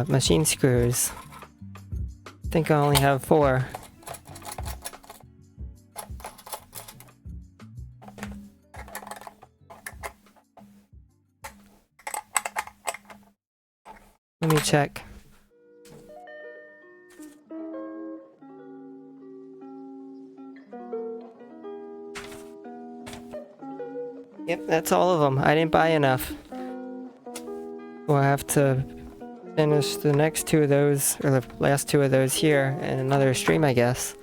machine screws. I think I only have 4. Let me check. Yep, that's all of them. I didn't buy enough. We'll have to finish the next 2 of those, or the last 2 of those here in another stream, I guess.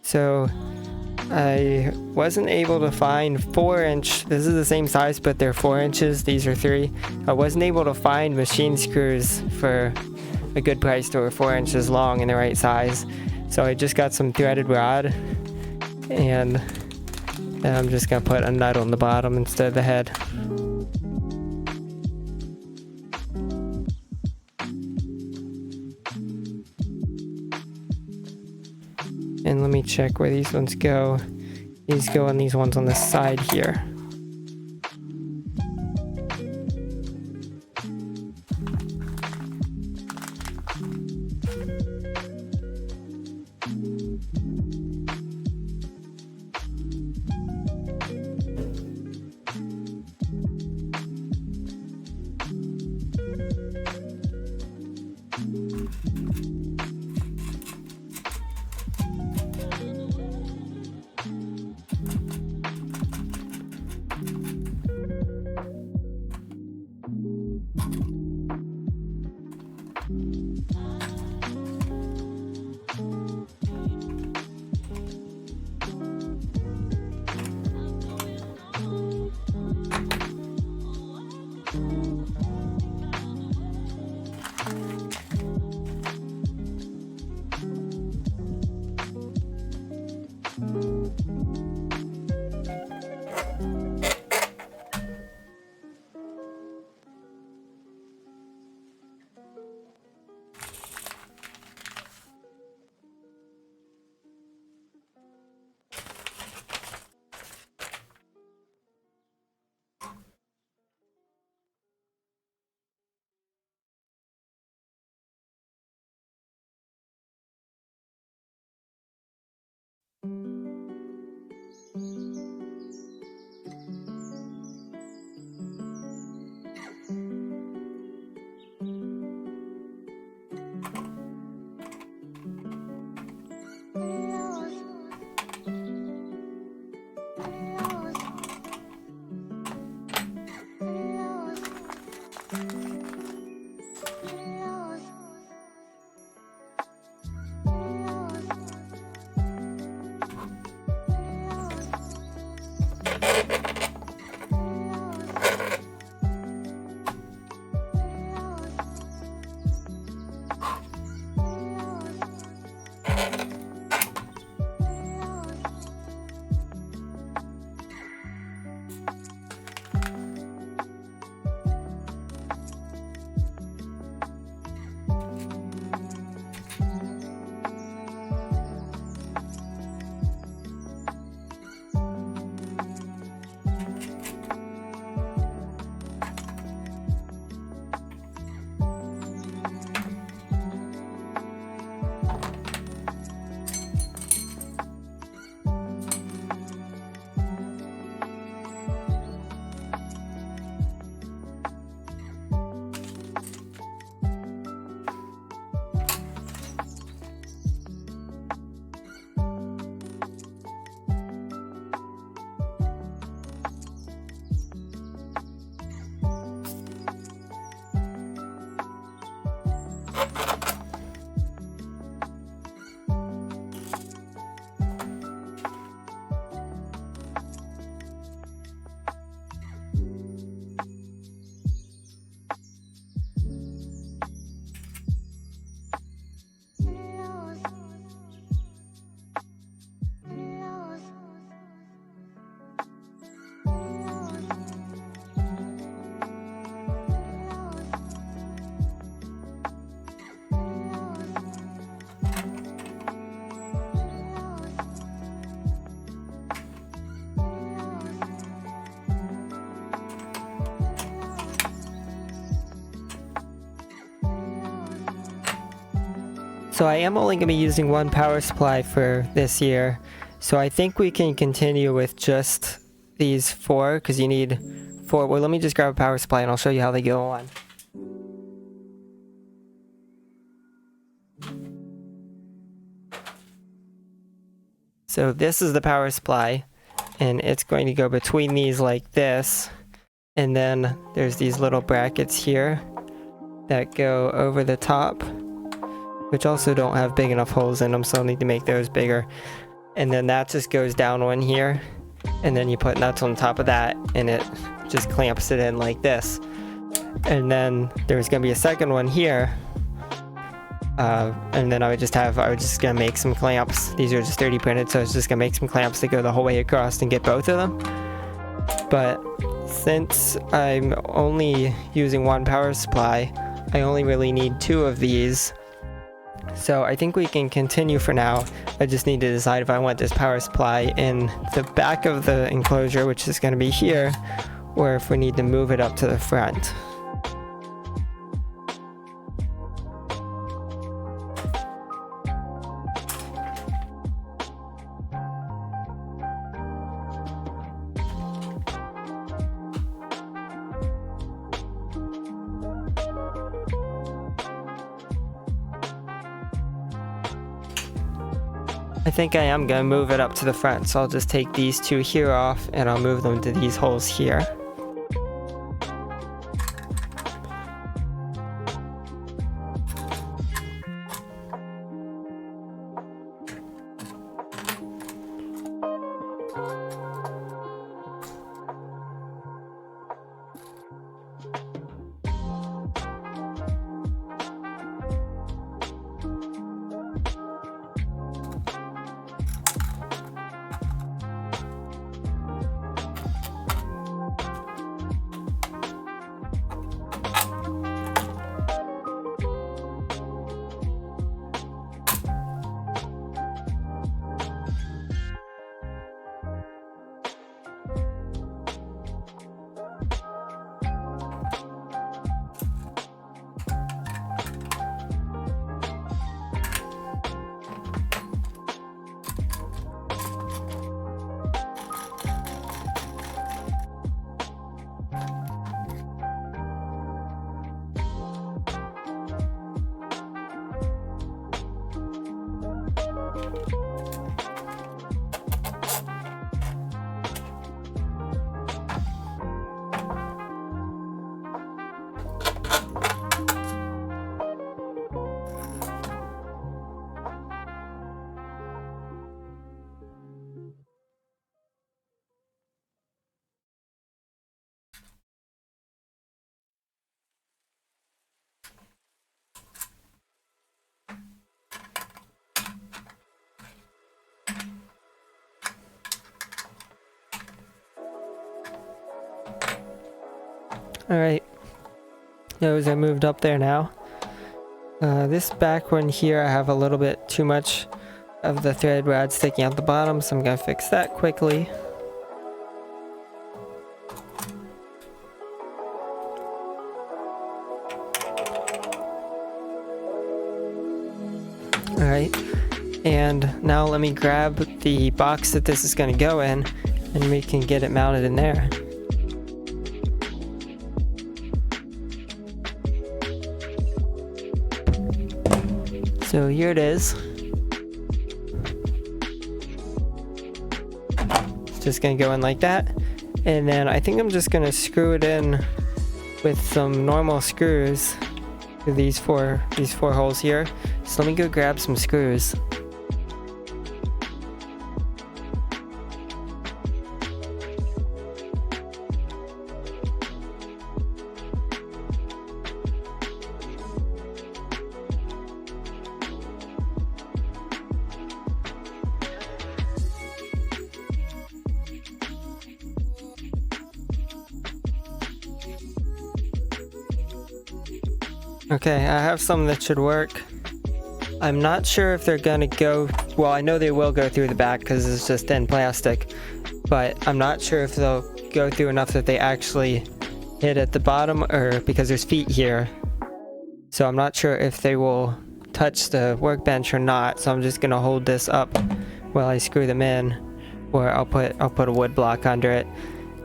So, I wasn't able to find 4-inch, this is the same size, but they're 4 inches, these are 3. I wasn't able to find machine screws for a good price that were 4 inches long and the right size. So I just got some threaded rod, and I'm just gonna put a nut on the bottom instead of the head. And let me check where these ones go. These go on these ones on the side here. So I am only going to be using one power supply for this year. So I think we can continue with just these 4, because you need 4. Well, let me just grab a power supply and I'll show you how they go on. So this is the power supply, and it's going to go between these like this. And then there's these little brackets here that go over the top, which also don't have big enough holes in them, so I'll need to make those bigger. And then that just goes down one here, and then you put nuts on top of that, and it just clamps it in like this. And then there's gonna be a second one here, and then I was just gonna make some clamps. These are just 3D printed, so I was just gonna make some clamps that go the whole way across and get both of them. But since I'm only using one power supply, I only really need 2 of these. So I think we can continue for now. I just need to decide if I want this power supply in the back of the enclosure, which is going to be here, or if we need to move it up to the front. I think I am going to move it up to the front, so I'll just take these 2 here off and I'll move them to these holes here. Alright, those are moved up there now. This back one here, I have a little bit too much of the thread rod sticking out the bottom, so I'm going to fix that quickly. Alright, and now let me grab the box that this is going to go in, and we can get it mounted in there. So here it is. It's just gonna go in like that. And then I think I'm just gonna screw it in with some normal screws to these four holes here. So let me go grab some screws. Okay, I have some that should work. I'm not sure if they're gonna go, well, I know they will go through the back because it's just thin plastic, but I'm not sure if they'll go through enough that they actually hit at the bottom, or because there's feet here. So I'm not sure if they will touch the workbench or not, so I'm just gonna hold this up while I screw them in, or I'll put a wood block under it,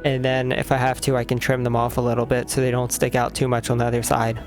and then if I have to, I can trim them off a little bit so they don't stick out too much on the other side.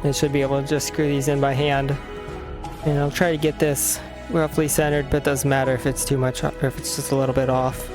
I should be able to just screw these in by hand. And I'll try to get this roughly centered, but it doesn't matter if it's too much or if it's just a little bit off.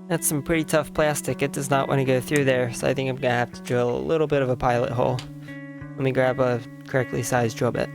That's some pretty tough plastic. It does not want to go through there, so I think I'm gonna have to drill a little bit of a pilot hole. Let me grab a correctly sized drill bit.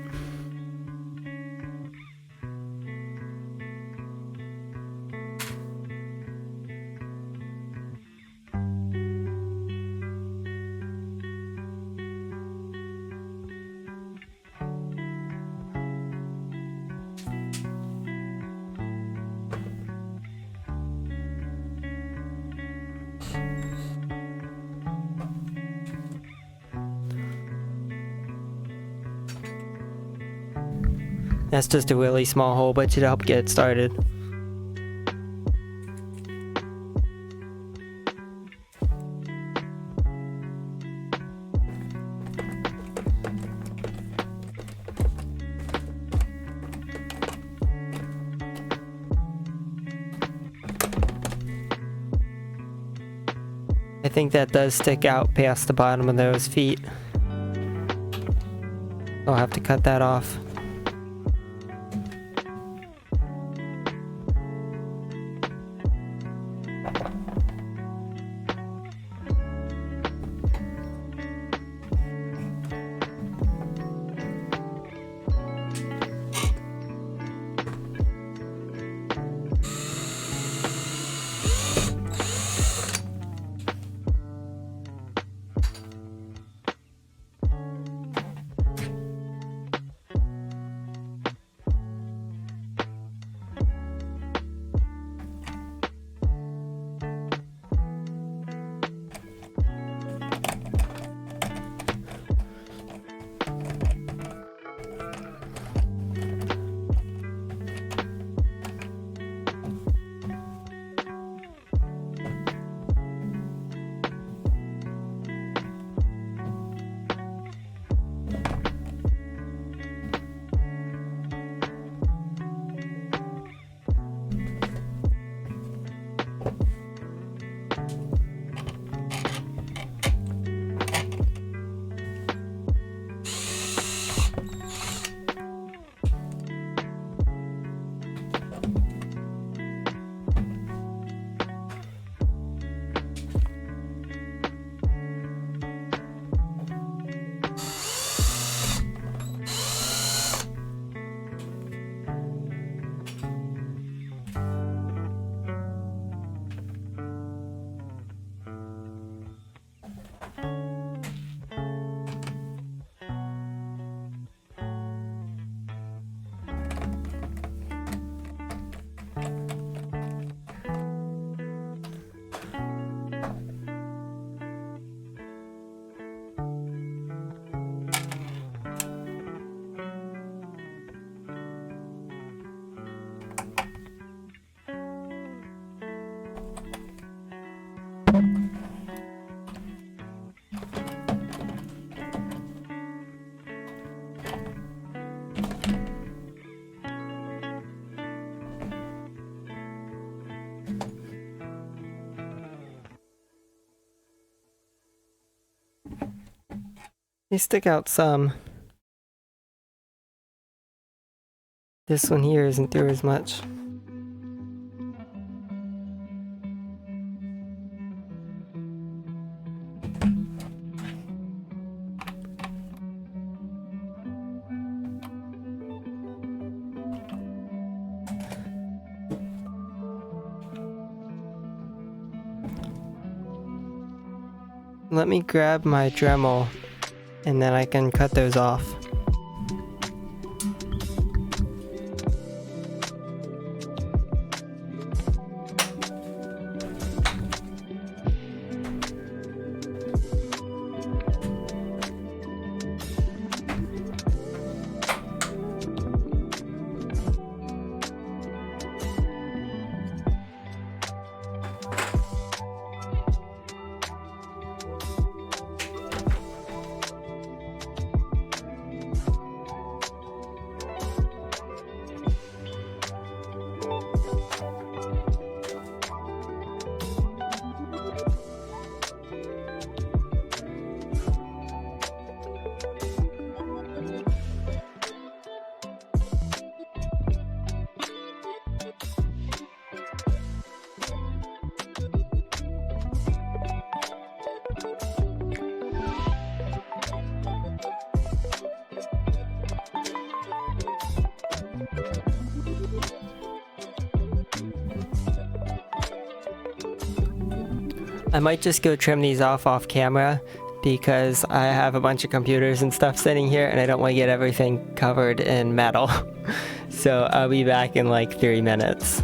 That's just a really small hole, but should help get it started. I think that does stick out past the bottom of those feet. I'll have to cut that off. They stick out some. This one here isn't through as much. Let me grab my Dremel and then I can cut those off. I might just go trim these off camera because I have a bunch of computers and stuff sitting here and I don't want to get everything covered in metal. So I'll be back in like 3 minutes.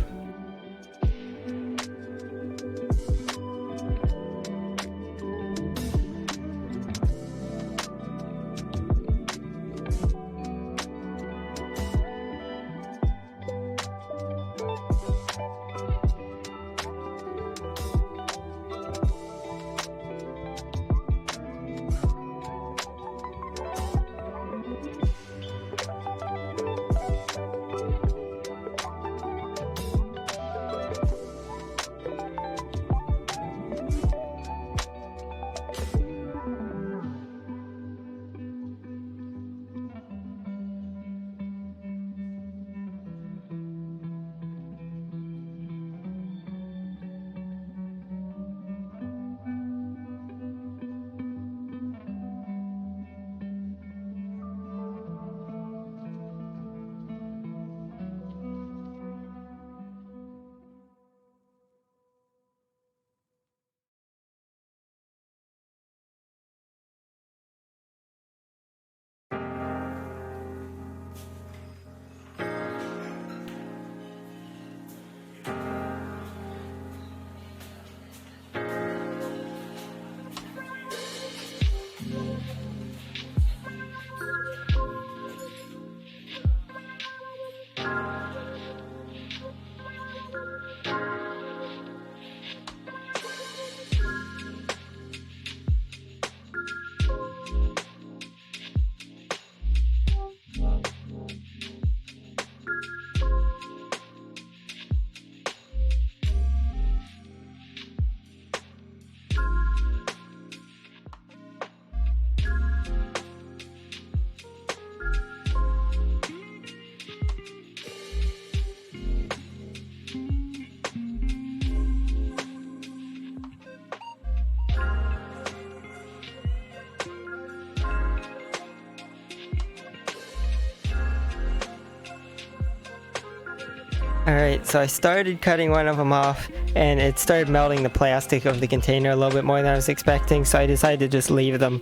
Alright, so I started cutting one of them off and it started melting the plastic of the container a little bit more than I was expecting, so I decided to just leave them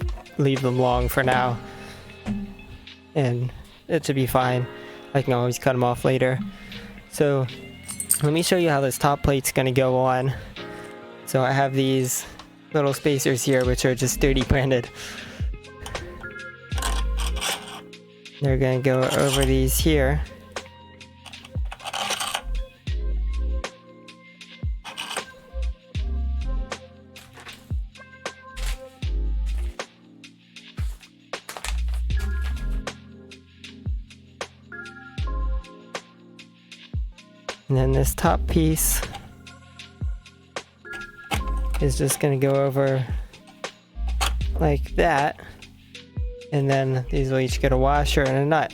long for now. And it should be fine. I can always cut them off later. So let me show you how this top plate's gonna go on. So I have these little spacers here which are just 3D printed. They're gonna go over these here. And then this top piece is just going to go over like that. and then these will each get a washer and a nut.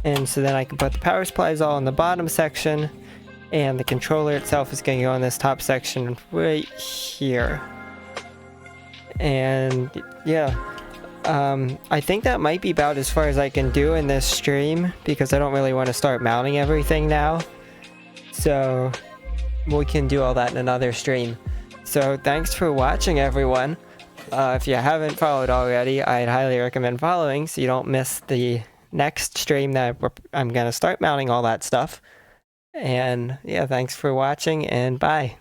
And so then I can put the power supplies all in the bottom section, and the controller itself is going to go in this top section right here. And yeah, I think that might be about as far as I can do in this stream, because I don't really want to start mounting everything now. So we can do all that in another stream. So thanks for watching, everyone. If you haven't followed already, I'd highly recommend following so you don't miss the next stream that I'm going to start mounting all that stuff. And yeah, thanks for watching, and bye.